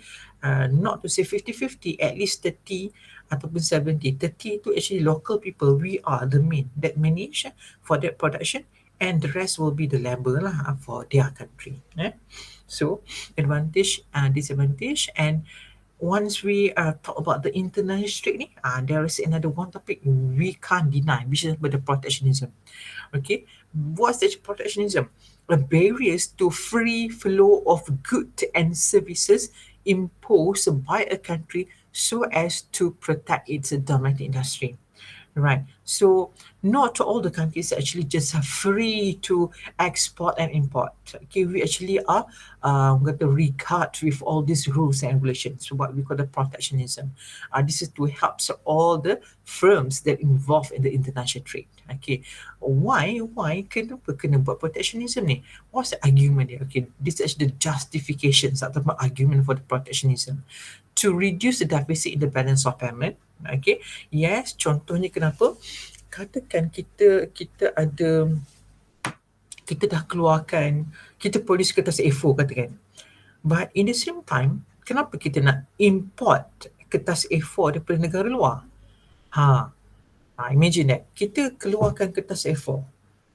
not to say 50-50, at least 30 ataupun 70. 30 tu actually local people, we are the main that manage for that production, and the rest will be the labor lah for their country. So advantage and disadvantage. And once we talk about the international trade ni, there is another one topic we can't deny, which is about the protectionism. Okay, what's the protectionism? The barriers to free flow of goods and services imposed by a country so as to protect its domestic industry. Right. So not all the countries actually just are free to export and import. Okay, we actually are got to regard with all these rules and regulations, what we call the protectionism. This is to help all the firms that involved in the international trade. Okay, why kenapa kena buat protectionism ni? What's the argument there? Okay, this is the justifications atau argument for the protectionism. To reduce the deficit in the balance of payment. Okay, yes, contohnya kenapa? Katakan kita dah keluarkan, kita produce kertas A4 katakan. But in the same time, kenapa kita nak import kertas A4 daripada negara luar? Imagine that, kita keluarkan kertas A4.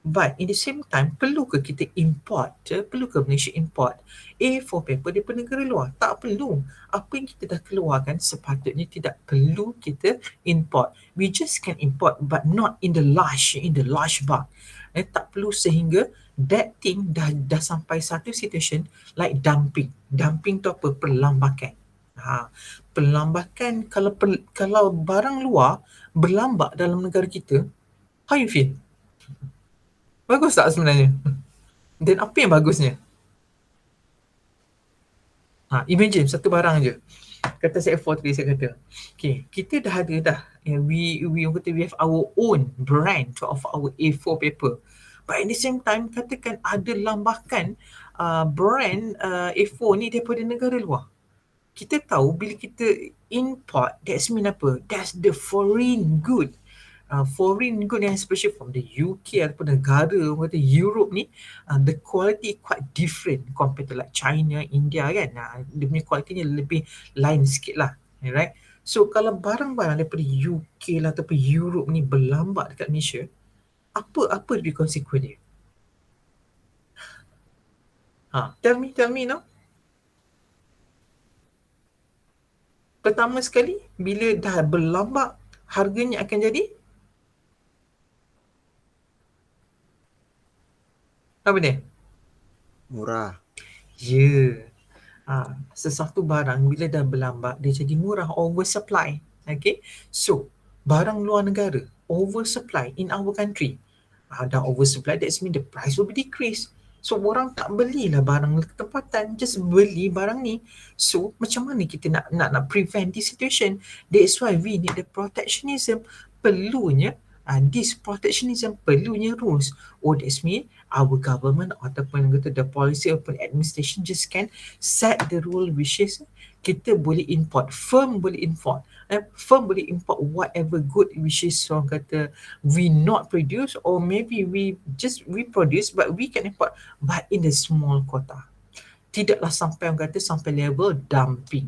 But in the same time, perlu ke kita import? Perlu ke Malaysia import A4 paper daripada negara luar? Tak perlu. Apa yang kita dah keluarkan sepatutnya tidak perlu kita import. We just can import but not in the large bulk. Tak perlu, sehingga that thing dah sampai satu situation like dumping. Dumping tu apa? Perlambakan. Perlambakan, kalau barang luar berlambak dalam negara kita, how you feel? Bagus tak sebenarnya? Dan apa yang bagusnya? Imagine satu barang je. Kata saya A4 tadi saya kata. Okay, kita dah ada we have our own brand of our A4 paper. But at the same time, katakan ada lambakan brand A4 ni daripada negara luar. Kita tahu bila kita import, that's mean apa? That's the foreign good. Foreign good, and especially from the UK ataupun negara kata Europe ni, the quality quite different compared to like China, India, kan. Dia punya quality ni lebih lain sikit lah, right? So kalau barang-barang daripada UK lah ataupun Europe ni berlambak dekat Malaysia, apa lebih konsekuen dia? Tell me now. Pertama sekali, bila dah berlambak, harganya akan jadi apa dia? Murah. Ya. Sesuatu barang bila dah berlambak, dia jadi murah, oversupply. Okay. So, barang luar negara, oversupply in our country. Dah oversupply, that's mean the price will be decreased. So orang tak belilah barang tempatan, just beli barang ni. So macam mana kita nak prevent this situation? That's why we need the protectionism. Perlunya this protectionism, perlunya rules. That's mean our government ataupun kata the policy ataupun administration just can set the rule which is kita boleh import, firm boleh import. Firm boleh import whatever good which is orang kata we not produce, or maybe we produce but we can import but in a small quota. Tidaklah sampai orang kata sampai level dumping.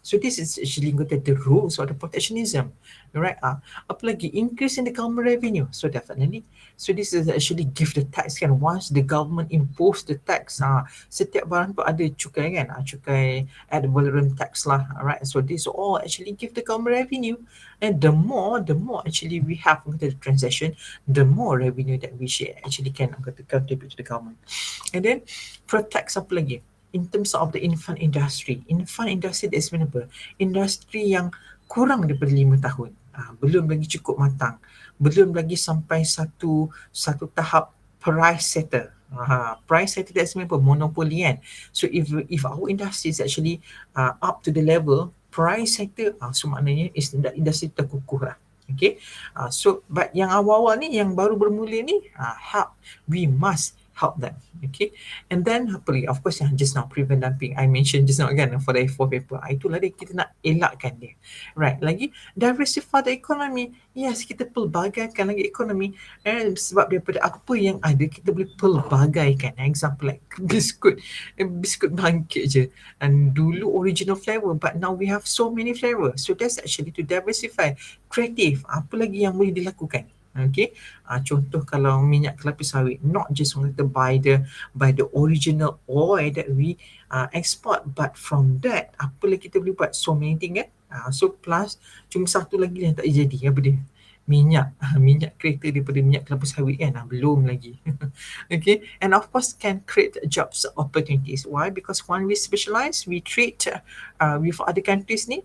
So this is actually the rules or the protectionism, right? Apa lagi? Increase in the government revenue. So definitely. So this is actually give the tax kan. Once the government impose the tax, setiap barang tu ada cukai kan? Cukai ad valorem tax lah, right? So this all actually give the government revenue. And the more actually we have the transaction, the more revenue that we actually can contribute to the government. And then protects apa lagi? In terms of the infant industry that's mean apa? Industri yang kurang daripada 5 tahun, belum lagi cukup matang, belum lagi sampai satu tahap price setter. Price setter that's mean apa? Monopoly kan. So if our industry is actually up to the level price setter, so maknanya is industri terkukuh lah. Okay, so but yang awal-awal ni, yang baru bermula ni, we must help them. Okay, and then of course just now prevent dumping, I mentioned just now again for the A4 paper, itulah dia, kita nak elakkan dia, right? Lagi diversify the economy. Yes, kita pelbagaikan lagi ekonomi, sebab daripada apa yang ada kita boleh pelbagaikan. Example like biskut bangkit je, and dulu original flavor but now we have so many flavor. So that's actually to diversify, creative. Apa lagi yang boleh dilakukan? Okay, contoh kalau minyak kelapa sawit, not just by the original oil that we export, but from that apa lagi kita boleh buat? So many things kan. So plus cuma satu lagi yang tak jadi, apa dia? Minyak kereta daripada minyak kelapa sawit kan, belum lagi. Okay, and of course can create jobs opportunities. Why? Because when we specialize, we treat with other countries ni,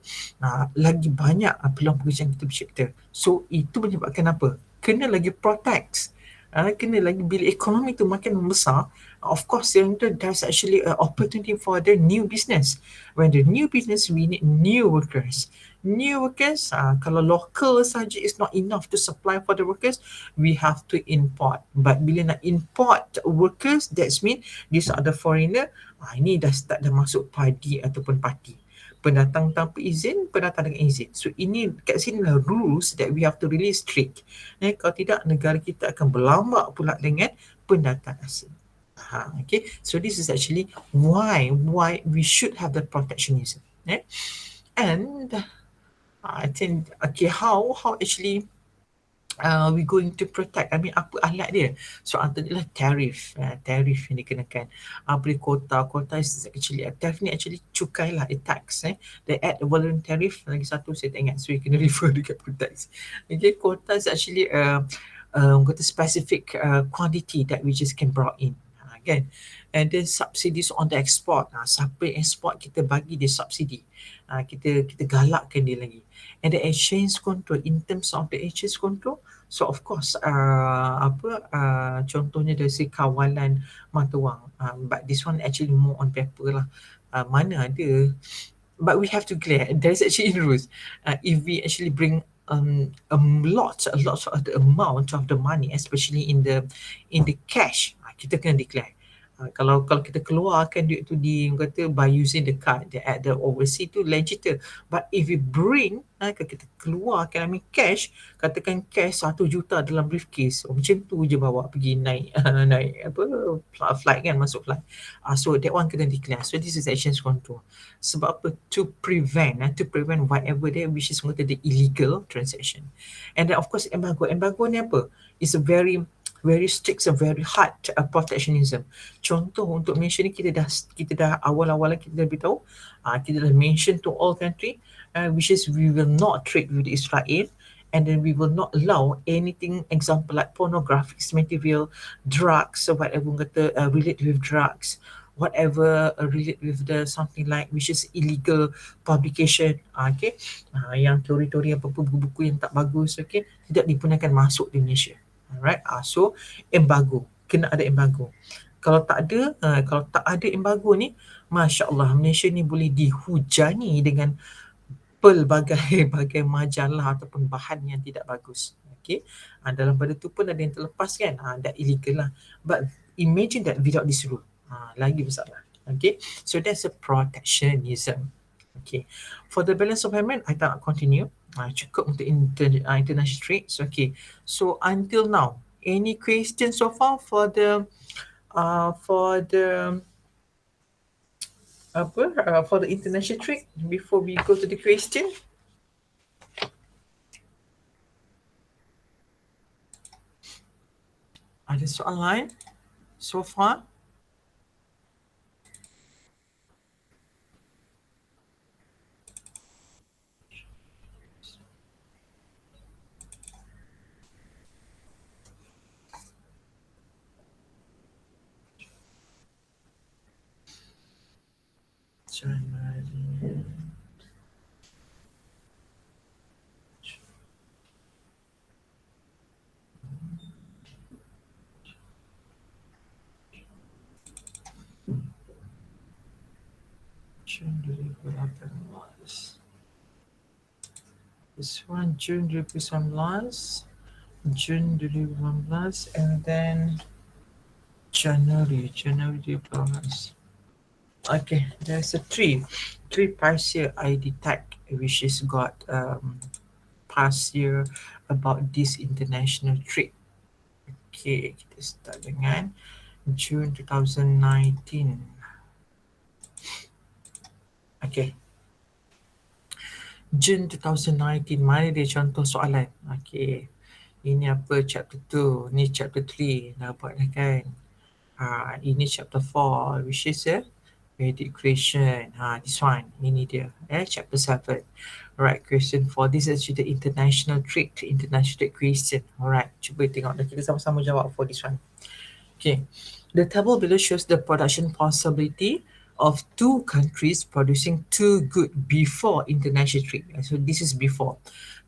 lagi banyak peluang pekerjaan kita bercipta. So itu menyebabkan apa? Kena lagi protect, kena lagi bila ekonomi tu makin membesar, of course there's actually an opportunity for the new business. When the new business, we need new workers. Kalau local saja is not enough to supply for the workers, we have to import. But bila nak import workers, that's mean these are the foreigner, ini dah masuk padi ataupun parti. Pendatang tanpa izin, pendatang dengan izin. So ini kat sini lah rules that we have to really strict. Kalau tidak, negara kita akan berlambak pula dengan pendatang asing. Okay, so this is actually why we should have the protectionism. And I think, okay, how actually we going to protect? I mean, apa alat dia? So antaranya tarif yang dikenakan. Beri kota is actually tarif ni actually cukai lah, a tax. They add a volume tariff, lagi satu saya tak ingat, so you can refer dekat tax. Okay, quota is actually got a specific quantity that we just can brought in. Kan? And then subsidies on the export. Siapa export, kita bagi dia subsidi. Kita galakkan dia lagi. And the exchange control, in terms of the exchange control, so of course contohnya dari si kawalan mata wang, but this one actually more on paper lah. Mana ada, but we have to clear, there's actually rules. If we actually bring a lot of the amount of the money, especially in the cash, kita kena declare. Kalau kita keluarkan duit tu by using the card, at the overseas tu legit. But if we bring, kalau kita keluarkan, I mean cash, katakan cash 1 juta dalam briefcase, macam tu je bawa pergi naik flight kan, masuk flight. So that one kena declare. So this is exchange control. Sebab apa? To prevent whatever there which is the illegal transaction. And then of course embargo ni apa? It's a very strict, a very hard protectionism. Contoh untuk mention ni, kita dah awal-awal kita dah beritahu, kita dah mention to all country, which is we will not trade with Israel, and then we will not allow anything, example like pornographic material, drugs, or whatever relate with drugs, whatever relate with the something like which is illegal publication, okay, yang teori-teori apa buku-buku yang tak bagus, okay, tidak dibenarkan masuk di Malaysia. Alright, so embargo, kena ada embargo. Kalau tak ada embargo ni, Masya Allah, Malaysia ni boleh dihujani dengan pelbagai majalah ataupun bahan yang tidak bagus. Okay. Dalam pada tu pun ada yang terlepas kan, dah illegal lah. But imagine that without this rule, lagi masalah. Okay. So that's a protectionism. Okay. For the balance of payment, I tak nak continue. Cukup untuk international trade. So, okay. So until now, any question so far for the for the international trade before we go to the question? Ada soalan lain so far? June 2018. This one June 2019, June 2018, and then January 2018. Okay, there's a three past year I detect which is got past year about this international trade. Okay, kita start dengan June 2019. Okay. June 2019, mana dia contoh soalan? Okay. Ini apa chapter 2, ni chapter 3, dah buat dah kan? Ini chapter 4, which is basic creation. This one, ini dia. Chapter 7. Alright, question 4. This is actually the international trade question. Alright, cuba tengok. Kita sama-sama jawab for this one. Okay. The table below shows the production possibility of two countries producing two goods before international trade. So this is before.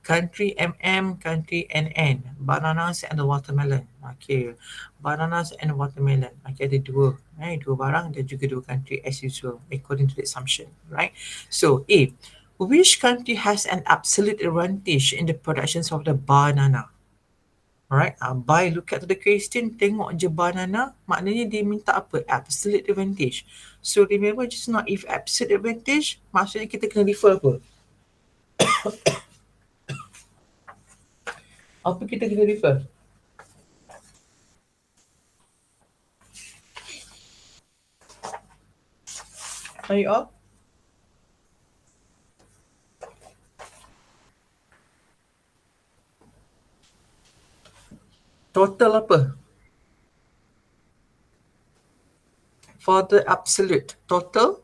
Country MM, country NN, bananas and the watermelon. Okay, bananas and watermelon. Okay, ada dua barang dan juga dua country as usual according to the assumption, right? So A, which country has an absolute advantage in the productions of the banana? Alright, by look at the question, tengok je banana, maknanya dia minta apa? Absolute advantage. So remember just now, if absolute advantage, maksudnya kita kena refer apa? Apa kita kena refer? Are you up? Total apa? For the absolute, total?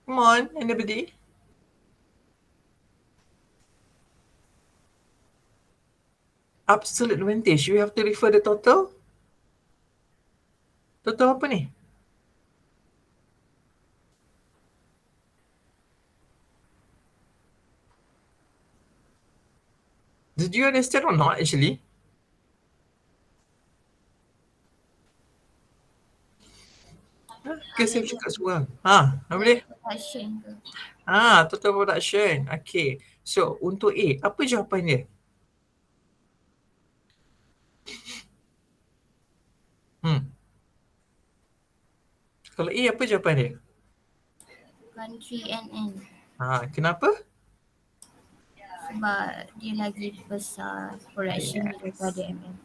Come on, anybody? Absolute advantage, you have to refer the total? Total apa ni? Did you understand or not actually? Ke saya cakap seorang? Apa dia? Production ke? Total production. Okay. So, untuk A, apa jawapan dia? Kalau A, apa jawapan dia? Country NN. Kenapa? Sebab dia lagi besar production daripada MM.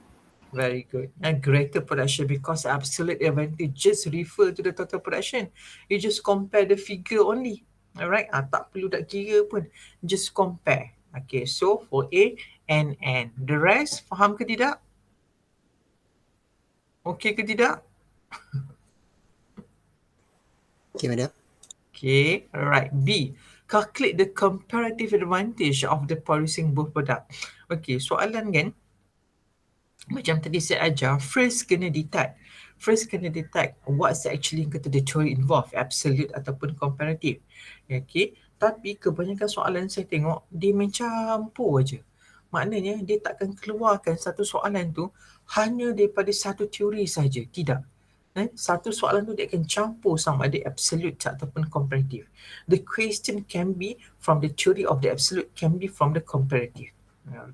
Very good. And greater production because absolute advantage just refer to the total production. You just compare the figure only. Alright, tak perlu nak kira pun. Just compare. Okay, so for A, NN. The rest, faham ke tidak? Okay ke tidak? Okay, madam. Okay, alright. B, calculate the comparative advantage of the producing both product. Okay, soalan kan, macam tadi saya ajar, first kena detect. First kena detect what's actually kata the theory involved, absolute ataupun comparative. Okay. Tapi kebanyakan soalan saya tengok, dia mencampur aja. Maknanya dia takkan keluarkan satu soalan tu hanya daripada satu teori saja. Tidak. Satu soalan tu dia akan campur sama ada absolute ataupun comparative. The question can be from the theory of the absolute, can be from the comparative.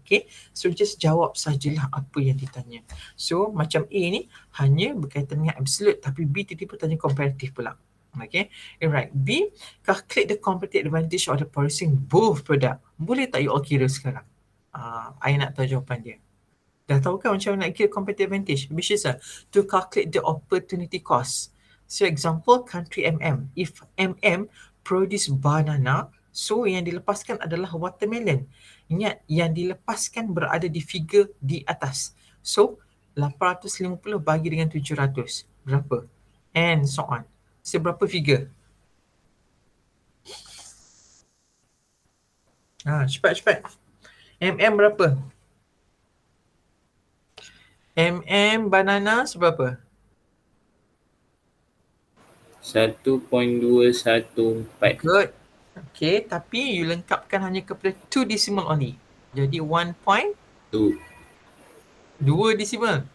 Okay, so just jawab sajalah apa yang ditanya. So macam A ni hanya berkaitan dengan absolute, tapi B tiba-tiba tanya comparative pula. Okay, alright. B, calculate the competitive advantage of the producing both product. Boleh tak you all kira sekarang? I nak tahu jawapan dia. Dah tahu kan macam nak kira competitive advantage? Which is to calculate the opportunity cost. So example, country MM. If MM produce banana, so yang dilepaskan adalah watermelon. Ingat, yang dilepaskan berada di figure di atas. So, 850 bagi dengan 700. Berapa? And so on. So, berapa figure? Cepat. MM berapa? MM banana seberapa? 1.214. Good. Okay, tapi you lengkapkan hanya kepada 2 decimal only. Jadi 1.2 2 decimal.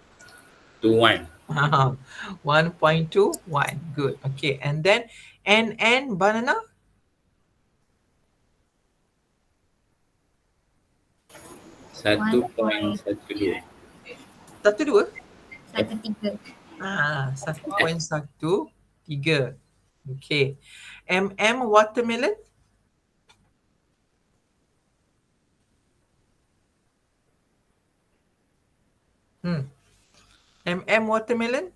to 1. 1.21. Good. Okay, and then NN banana? 1.12. 1.2? 1.3. 1.13. Okay. MM watermelon? MM watermelon?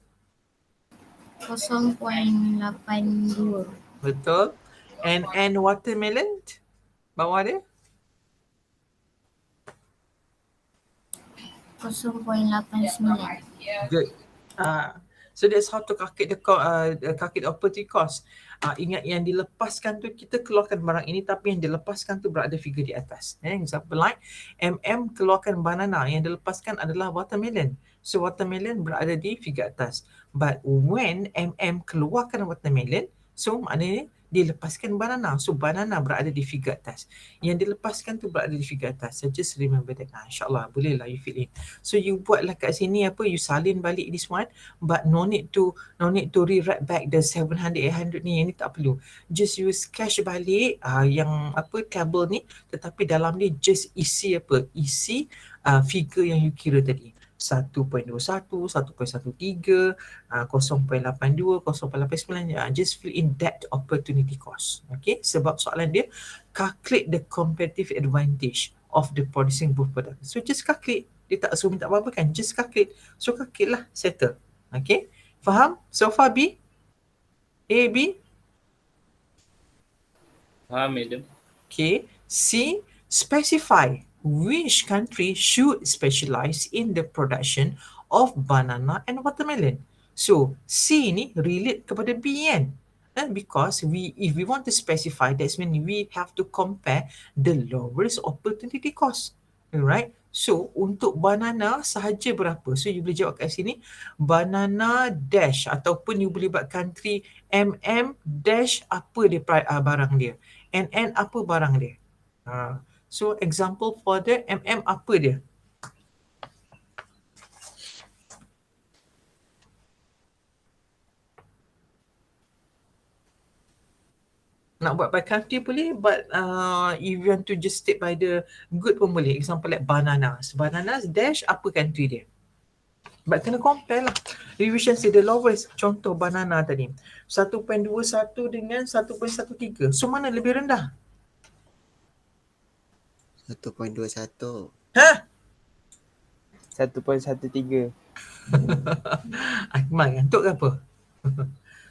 0.82. Betul. NN watermelon? Bawah dia? 0.89. Good. So that's how to calculate the opportunity cost. Ingat yang dilepaskan tu kita keluarkan barang ini, tapi yang dilepaskan tu berada figure di atas. Example like MM keluarkan banana, yang dilepaskan adalah watermelon. So watermelon berada di figure atas. But when MM keluarkan watermelon, so maknanya dilepaskan banana. So banana berada di figure atas. Yang dilepaskan tu berada di figure atas. So just remember that. InsyaAllah bolehlah you fill in. So you buatlah kat sini apa, you salin balik this one, but no need to rewrite back the 700 800 ni, yang ni tak perlu. Just use cash balik yang apa table ni, tetapi dalam ni just isi apa, isi figure yang you kira tadi. 1.21, 1.13, 0.82, 0.89, just fill in that opportunity cost. Okay, sebab soalan dia calculate the competitive advantage of the producing both product. So just calculate. Dia tak suruh minta apa-apa kan, just calculate. So calculate lah, settle. Okay, faham? So far B? A, B? Faham, madam? Okay, C, specify which country should specialize in the production of banana and watermelon. So C ni relate kepada B kan? Because if we want to specify, that's when we have to compare the lowest opportunity cost. Alright? So untuk banana sahaja berapa? So you boleh jawab kat sini banana dash, ataupun you boleh buat country MM dash apa dia barang dia. NN apa barang dia. So example for the MM apa dia? Nak buat by country boleh, but if you want to just stick by the good pun boleh. Example like bananas. Bananas dash apa country dia. But kena compare lah. Revision say the lowest. Contoh banana tadi. 1.21 dengan 1.13. So mana lebih rendah? 1.21. Hah? 1.13. Akmal ngantuk ke apa?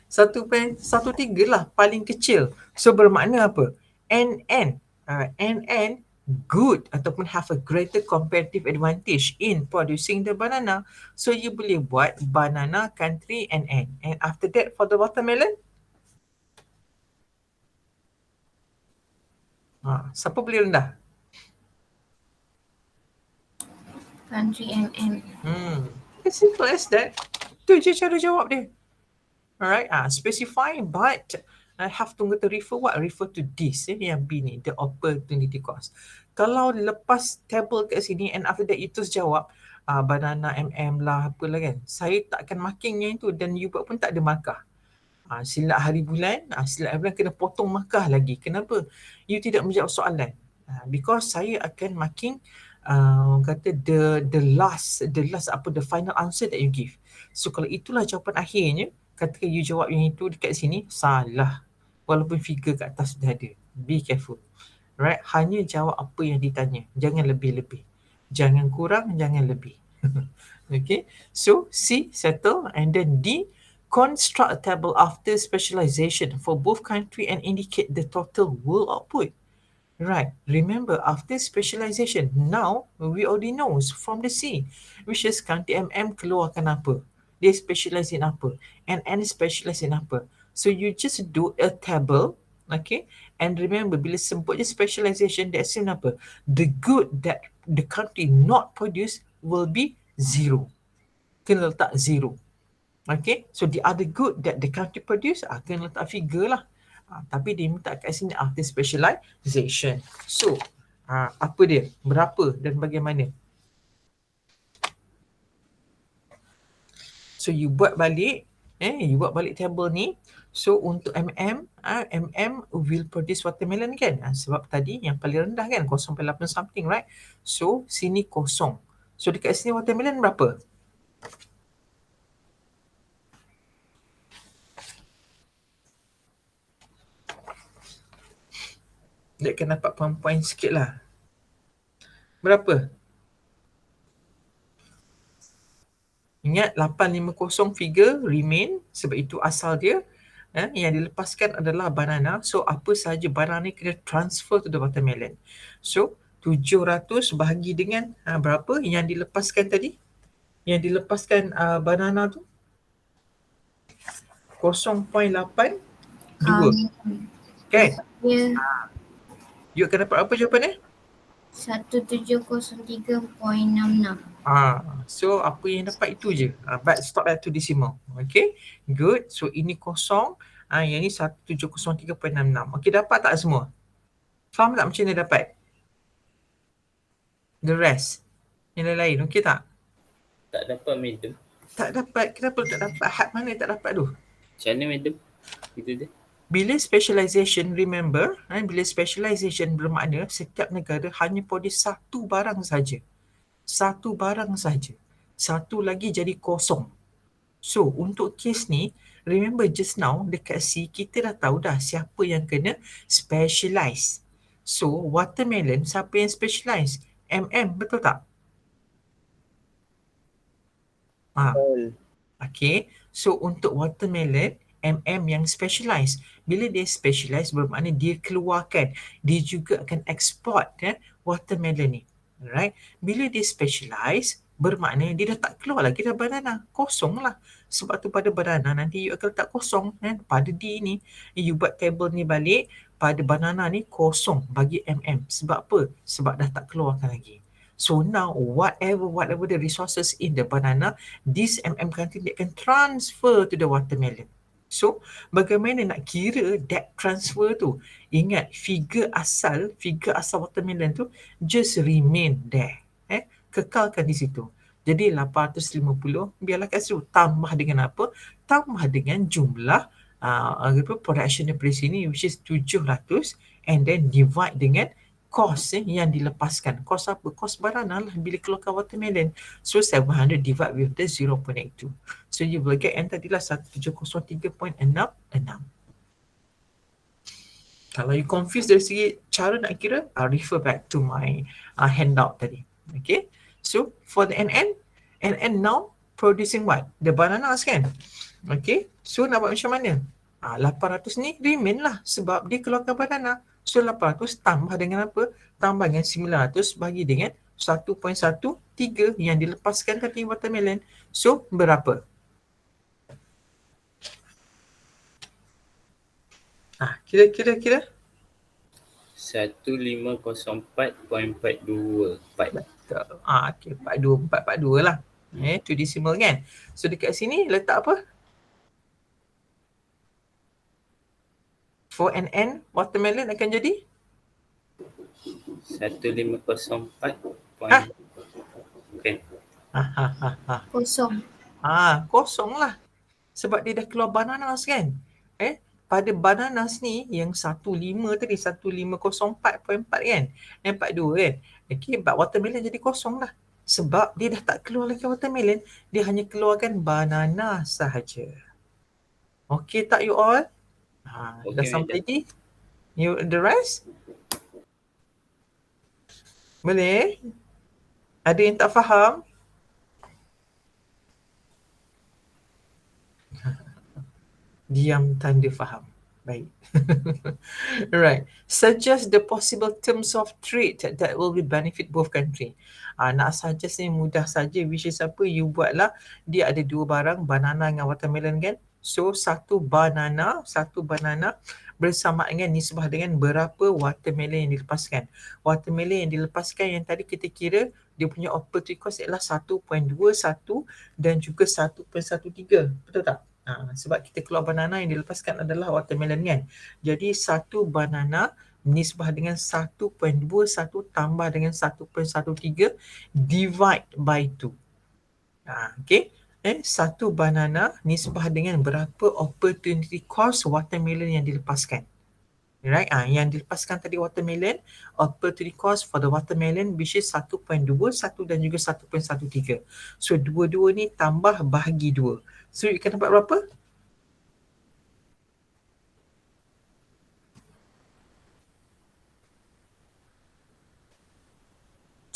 1.13 lah paling kecil. So bermakna apa? NN. NN good ataupun have a greater competitive advantage in producing the banana. So you boleh buat banana country NN. And after that for the watermelon? Siapa boleh rendah? country MM. As simple as that. Tu je cara jawab dia. Alright, specify but I have to refer what? Refer to this yang B ni, the opportunity cost. Kalau lepas table kat sini and after that you terus jawab banana MM lah apalah kan, saya tak akan marking yang itu dan you buat pun tak ada markah. Silap hari bulan, kena potong markah lagi. Kenapa? You tidak menjawab soalan. Because saya akan marking kata the last the final answer that you give. So kalau itulah jawapan akhirnya, katakan you jawab yang itu dekat sini, salah. Walaupun figure kat atas sudah ada. Be careful. Right? Hanya jawab apa yang ditanya. Jangan lebih-lebih. Jangan kurang, jangan lebih. Okay. So C, settle. And then D, construct a table after specialization for both country and indicate the total world output. Right. Remember, after specialization, now we already know from the C, which is country MM keluarkan apa. Dia specialize in apa. And N specialize in apa. So you just do a table, okay? And remember, bila sebut je specialization, that's mean apa? The good that the country not produce will be 0. Kena letak 0. Okay? So the other good that the country produce, kena letak figure lah. Tapi dia minta kat sini after specialization. So, apa dia? Berapa dan bagaimana? So, you buat balik table ni. So, untuk MM will produce watermelon kan? Sebab tadi yang paling rendah kan, 0.8 something, right? So, sini kosong. So, dekat sini watermelon berapa? Dia akan dapat point sikit lah. Berapa? Ingat 850 figure remain sebab itu asal dia. Yang dilepaskan adalah banana. So apa sahaja banana ni kena transfer to the watermelon. So 700 bahagi dengan berapa yang dilepaskan tadi? Yang dilepaskan banana tu 0.82. Kan? Ya, You akan dapat apa jawapan dia? 1703.66. So apa yang dapat itu je. But stop at 2 decimal. Okay. Good. So ini kosong. Yang ni 1703.66. Okay, dapat tak semua? Faham tak macam mana dapat? The rest. Yang lain-lain. Okay tak? Tak dapat, madam. Tak dapat. Kenapa tak dapat? Had mana tak dapat tu? Macam mana, madam? Itu dia. Bila specialization, remember, bila specialization bermakna setiap negara hanya produce satu barang saja. Satu barang saja. Satu lagi jadi kosong. So, untuk kes ni, remember just now dekat C, kita dah tahu dah siapa yang kena specialize. So, watermelon, siapa yang specialize? MM, betul tak? Okay. So, untuk watermelon, MM yang specialize. Bila dia specialize bermakna dia keluarkan. Dia juga akan export watermelon ni. Alright. Bila dia specialize bermakna dia dah tak keluar lagi dah banana. Kosong lah. Sebab tu pada banana nanti you akan letak kosong. Pada D ni, you buat table ni balik. Pada banana ni kosong bagi MM. Sebab apa? Sebab dah tak keluarkan lagi. So now whatever the resources in the banana, this MM country they can transfer to the watermelon. So, bagaimana nak kira that transfer tu? Ingat, figure asal watermelon tu just remain there. Kekalkan di situ. Jadi 850, biarlah kat situ. Tambah dengan apa? Tambah dengan jumlah production daripada sini, which is 700, and then divide dengan cost yang dilepaskan. Cost apa? Cost banana lah bila keluarkan watermelon. So 700 divide with the 0.82. So you will get yang tadilah 1703.66. Kalau you confused dari segi cara nak kira, I'll refer back to my handout tadi. Okay. So for the NN now producing what? The bananas kan? Okay. So nak buat macam mana? 800 ni remain lah sebab dia keluarkan banana. So 800 tambah dengan apa? Tambah dengan 900 bagi dengan 1.13 yang dilepaskan tadi watermelon. So berapa? Kira-kira? 1504.424. Okay, 442 lah. 2 decimal kan. So dekat sini letak apa? 4 and N watermelon akan jadi 1504 point. Hah? Okay. Kosong. Kosong lah. Sebab dia dah keluar bananas kan. Pada bananas ni yang 15 tadi 1504.4 kan. 42 kan. Okay, but watermelon jadi kosong lah. Sebab dia dah tak keluar lagi watermelon, dia hanya keluarkan banana sahaja. Okay tak you all? Dah Okay, sampai madam. lagi? You the rest? Boleh? Ada yang tak faham? Diam tanda faham. Baik. Right. Suggest the possible terms of trade that will be benefit both country. Nak suggest ni mudah saja, which is apa? You buatlah, dia ada dua barang, banana dengan watermelon kan? So satu banana bersama dengan nisbah dengan berapa watermelon yang dilepaskan. Watermelon yang dilepaskan yang tadi kita kira dia punya opportunity cost ialah 1.21 dan juga 1.13. Betul tak? Sebab kita keluar banana yang dilepaskan adalah watermelon kan. Jadi satu banana nisbah dengan 1.21 tambah dengan 1.13 divide by 2. Okay. Satu banana nisbah dengan berapa opportunity cost watermelon yang dilepaskan. Right? Yang dilepaskan tadi watermelon, opportunity cost for the watermelon which is 1.21 dan juga 1.13. So dua-dua ni tambah bahagi 2. So you akan dapat berapa?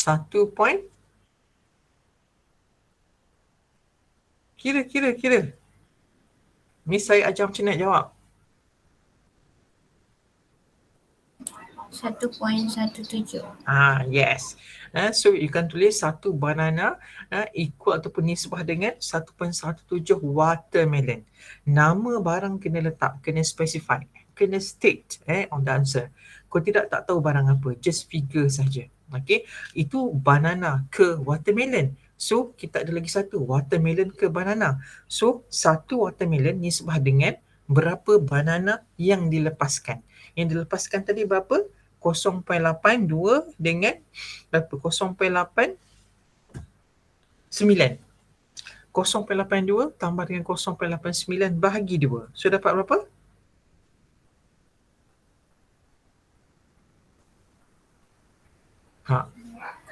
Satu point. Kira. Miss saya ajar macam nak jawab. 1.17. Yes. So you can tulis satu banana equal ataupun nisbah dengan 1.17 watermelon. Nama barang kena letak, kena specify, kena state on the answer. Kalau tidak tak tahu barang apa, just figure saja. Okay, itu banana ke watermelon. So kita ada lagi satu, watermelon ke banana. So satu watermelon nisbah dengan berapa banana yang dilepaskan. Yang dilepaskan tadi berapa? 0.82 dengan berapa? 0.89. 0.82 tambah dengan 0.89 bahagi 2. So dapat berapa? Ha.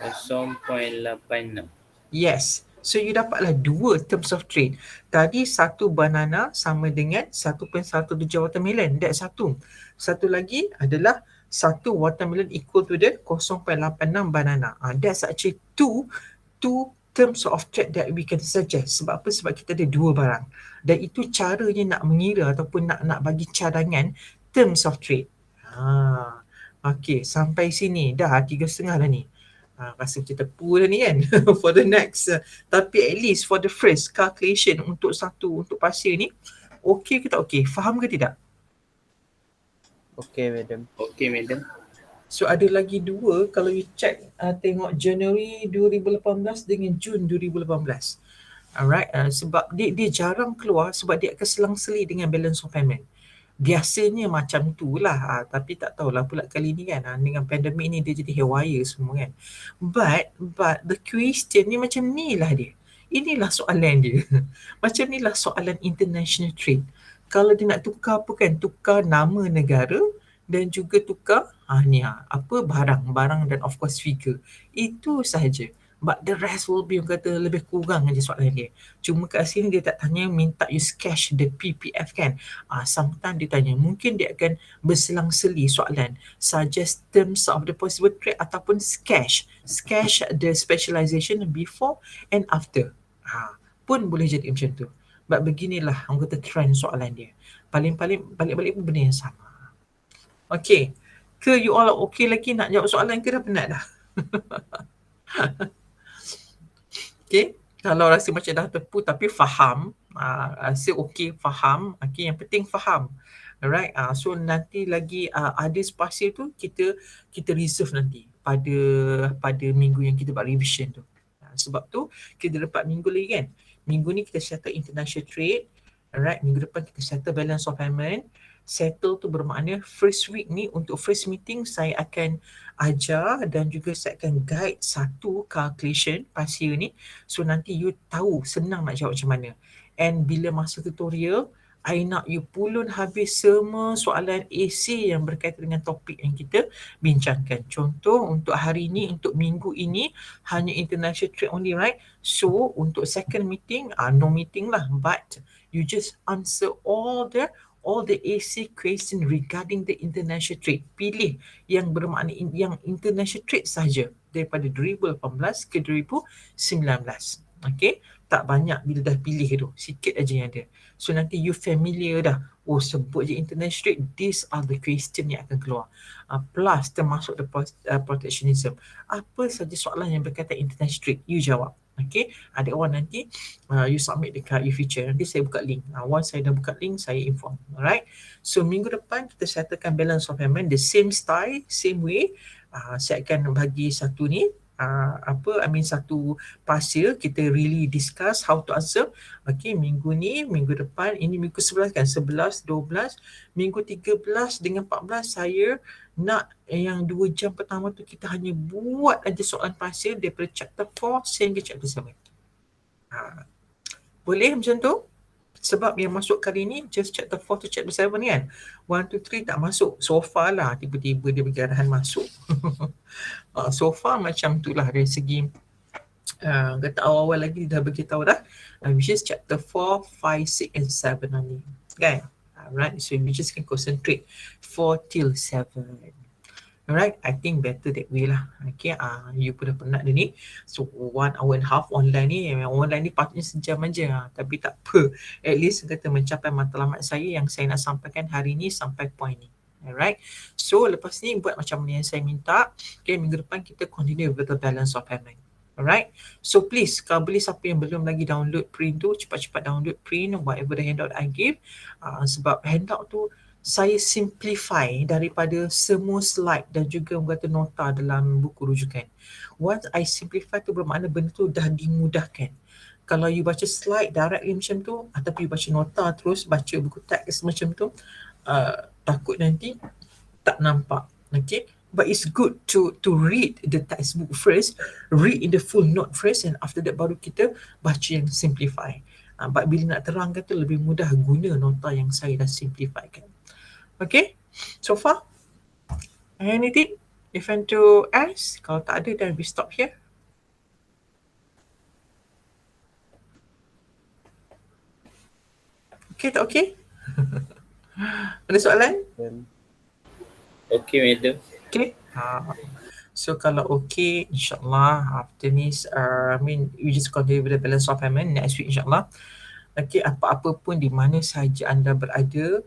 0.86. Yes. So you dapatlah dua terms of trade. Tadi satu banana sama dengan 1.17 watermelon. That's satu. Satu lagi adalah satu watermelon equal to the 0.86 banana. That's actually two terms of trade that we can suggest. Sebab apa? Sebab kita ada dua barang. Dan itu caranya nak mengira ataupun nak bagi cadangan terms of trade. Okay, sampai sini dah 3.5 dah ni. Rasa macam tepu dah ni kan for the next. Tapi at least for the first calculation untuk pasir ni, okey ke tak okey? Faham ke tidak? Okay, madam. Okay, madam. So ada lagi dua kalau you check tengok January 2018 dengan Jun 2018. Alright, sebab dia jarang keluar sebab dia akan selang-seli dengan balance of payment. Biasanya macam tu lah, tapi tak tahulah pula kali ni kan, dengan pandemik ni dia jadi haywire semua kan. But the question ni macam ni lah dia. Inilah soalan dia. Macam ni lah soalan international trade. Kalau dia nak tukar apa kan, tukar nama negara dan juga tukar apa barang dan of course figure. Itu sahaja. But the rest will be kata lebih kurang aja soalan dia. Cuma kat sini dia tak tanya minta you cash the PPF kan. Sometimes dia tanya, mungkin dia akan berselang-seli soalan. Suggest terms of the possible trade ataupun cash the specialization before and after. Pun boleh jadi macam tu. But beginilah orang kata trend soalan dia. Paling-paling balik-balik pun benda yang sama. Okay. Ke you all okay lagi nak jawab soalan ke dah penat dah? Okay, kalau rasa macam dah tepu tapi faham, rasa okay, faham, okay, yang penting faham. Alright, so nanti lagi ada spasi tu kita reserve nanti. pada minggu yang kita buat revision tu. Sebab tu kita dapat minggu lagi kan. Minggu ni kita settle international trade. Alright, minggu depan kita settle balance of payment. Settle tu bermakna first week ni untuk first meeting saya akan ajar dan juga saya akan guide satu calculation past year ni. So nanti you tahu senang nak jawab macam mana. And bila masa tutorial, I nak you pulun habis semua soalan essay yang berkaitan dengan topik yang kita bincangkan. Contoh untuk hari ini, untuk minggu ini hanya international trade only, right? So untuk second meeting, no meeting lah, but you just answer all the essay question regarding the international trade. Pilih yang bermakna yang international trade saja daripada 2018 ke 2019. Okay, tak banyak bila dah pilih tu, sikit aja yang ada. So nanti you familiar dah. Oh, sebut je international trade, these are the question yang akan keluar. Plus termasuk the protectionism. Apa saja soalan yang berkaitan international trade, you jawab. Okay, ada orang nanti you submit dekat e-feature, nanti saya buka link. Once saya dah buka link, saya inform. Alright, so minggu depan kita settlekan balance of payment the same style, same way. Saya akan bagi satu ni, satu pasir, kita really discuss how to answer. Okay, minggu ni, minggu depan, ini minggu 11 kan, 11, 12, minggu 13 dengan 14 saya nak yang 2 jam pertama tu kita hanya buat aja soalan pasir daripada chapter 4 sehingga chapter 7. Boleh macam tu? Sebab yang masuk kali ni just chapter 4 to chapter 7 kan. 1, 2, 3 tak masuk. So far lah tiba-tiba dia bagi arahan masuk. So far macam tu lah dari segi kata awal-awal lagi dah beritahu dah. Which is chapter 4, 5, 6 and 7 only. Kan? Alright, so we just can concentrate 4 till 7. Alright, I think better that way lah. Okay, you pun dah penat dah ni. So 1 hour and a half online ni, online ni patutnya sejam aja. Tapi tak apa. At least kata mencapai matlamat saya yang saya nak sampaikan hari ni sampai point ni. Alright, so lepas ni buat macam mana yang saya minta. Okay, minggu depan kita continue with the balance of payment. Alright, so please kalau boleh siapa yang belum lagi download print tu, cepat-cepat download print whatever the handout I give. Sebab handout tu saya simplify daripada semua slide dan juga kata nota dalam buku rujukan. Once I simplify tu bermakna benda tu dah dimudahkan. Kalau you baca slide directly macam tu, ataupun you baca nota terus baca buku teks macam tu, takut nanti tak nampak. Okay, but it's good to read the textbook first, read in the full note first, and after that baru kita baca yang simplify. But bila nak terangkan tu lebih mudah guna nota yang saya dah simplifykan. Okay, so far anything if you want to ask? Kalau tak ada then we stop here. Okay, tak okay? Ada soalan? Okay, madam. Okay. So kalau okay, insyaAllah after ni, we just continue with the balance of payment next week insyaAllah. Okay, apa-apa pun di mana sahaja anda berada,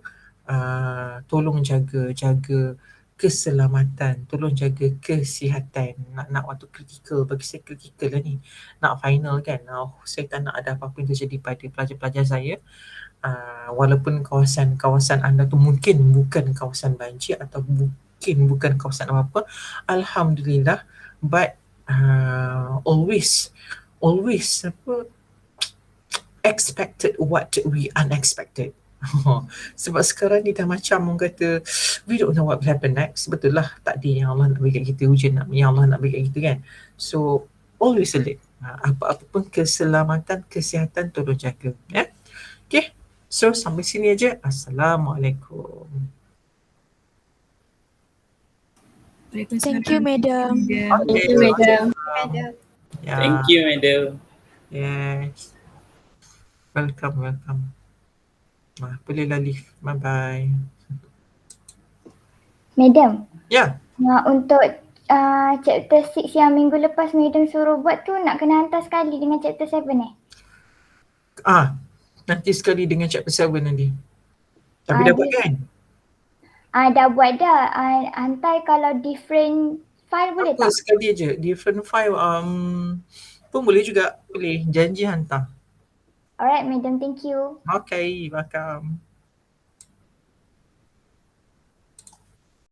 tolong jaga keselamatan, tolong jaga kesihatan. Nak waktu kritikal, bagi saya kritikal lah ni. Nak final kan, saya tak nak ada apa-apa yang terjadi pada pelajar-pelajar saya. Walaupun kawasan anda tu mungkin bukan kawasan banjir atau mungkin bukan kawasan apa-apa, alhamdulillah, but always expected what we unexpected. Sebab sekarang ni dah macam orang kata we don't know what will happen next. Betul lah, takdir yang Allah nak bagi kat kita, ujian yang Allah nak bagi kat kita kan. So always alert. Apa-apa pun keselamatan, kesihatan tolong jaga ya. Okay, so sampai sini aja. Assalamualaikum. Thank you, madam. Okay, Thank you, madam. yeah. Thank you, madam. Yes. Welcome. Bolehlah leave. Bye-bye. Madam, Ya. untuk chapter 6 yang minggu lepas madam suruh buat tu nak kena hantar sekali dengan chapter 7 Nanti sekali dengan chapter 7 nanti. Tapi dah buat kan? Dah buat dah. Hantar kalau different file boleh Apa tak? sekali aja. Different file pun boleh juga. Boleh. Janji hantar. Alright madam, thank you. Okay, welcome.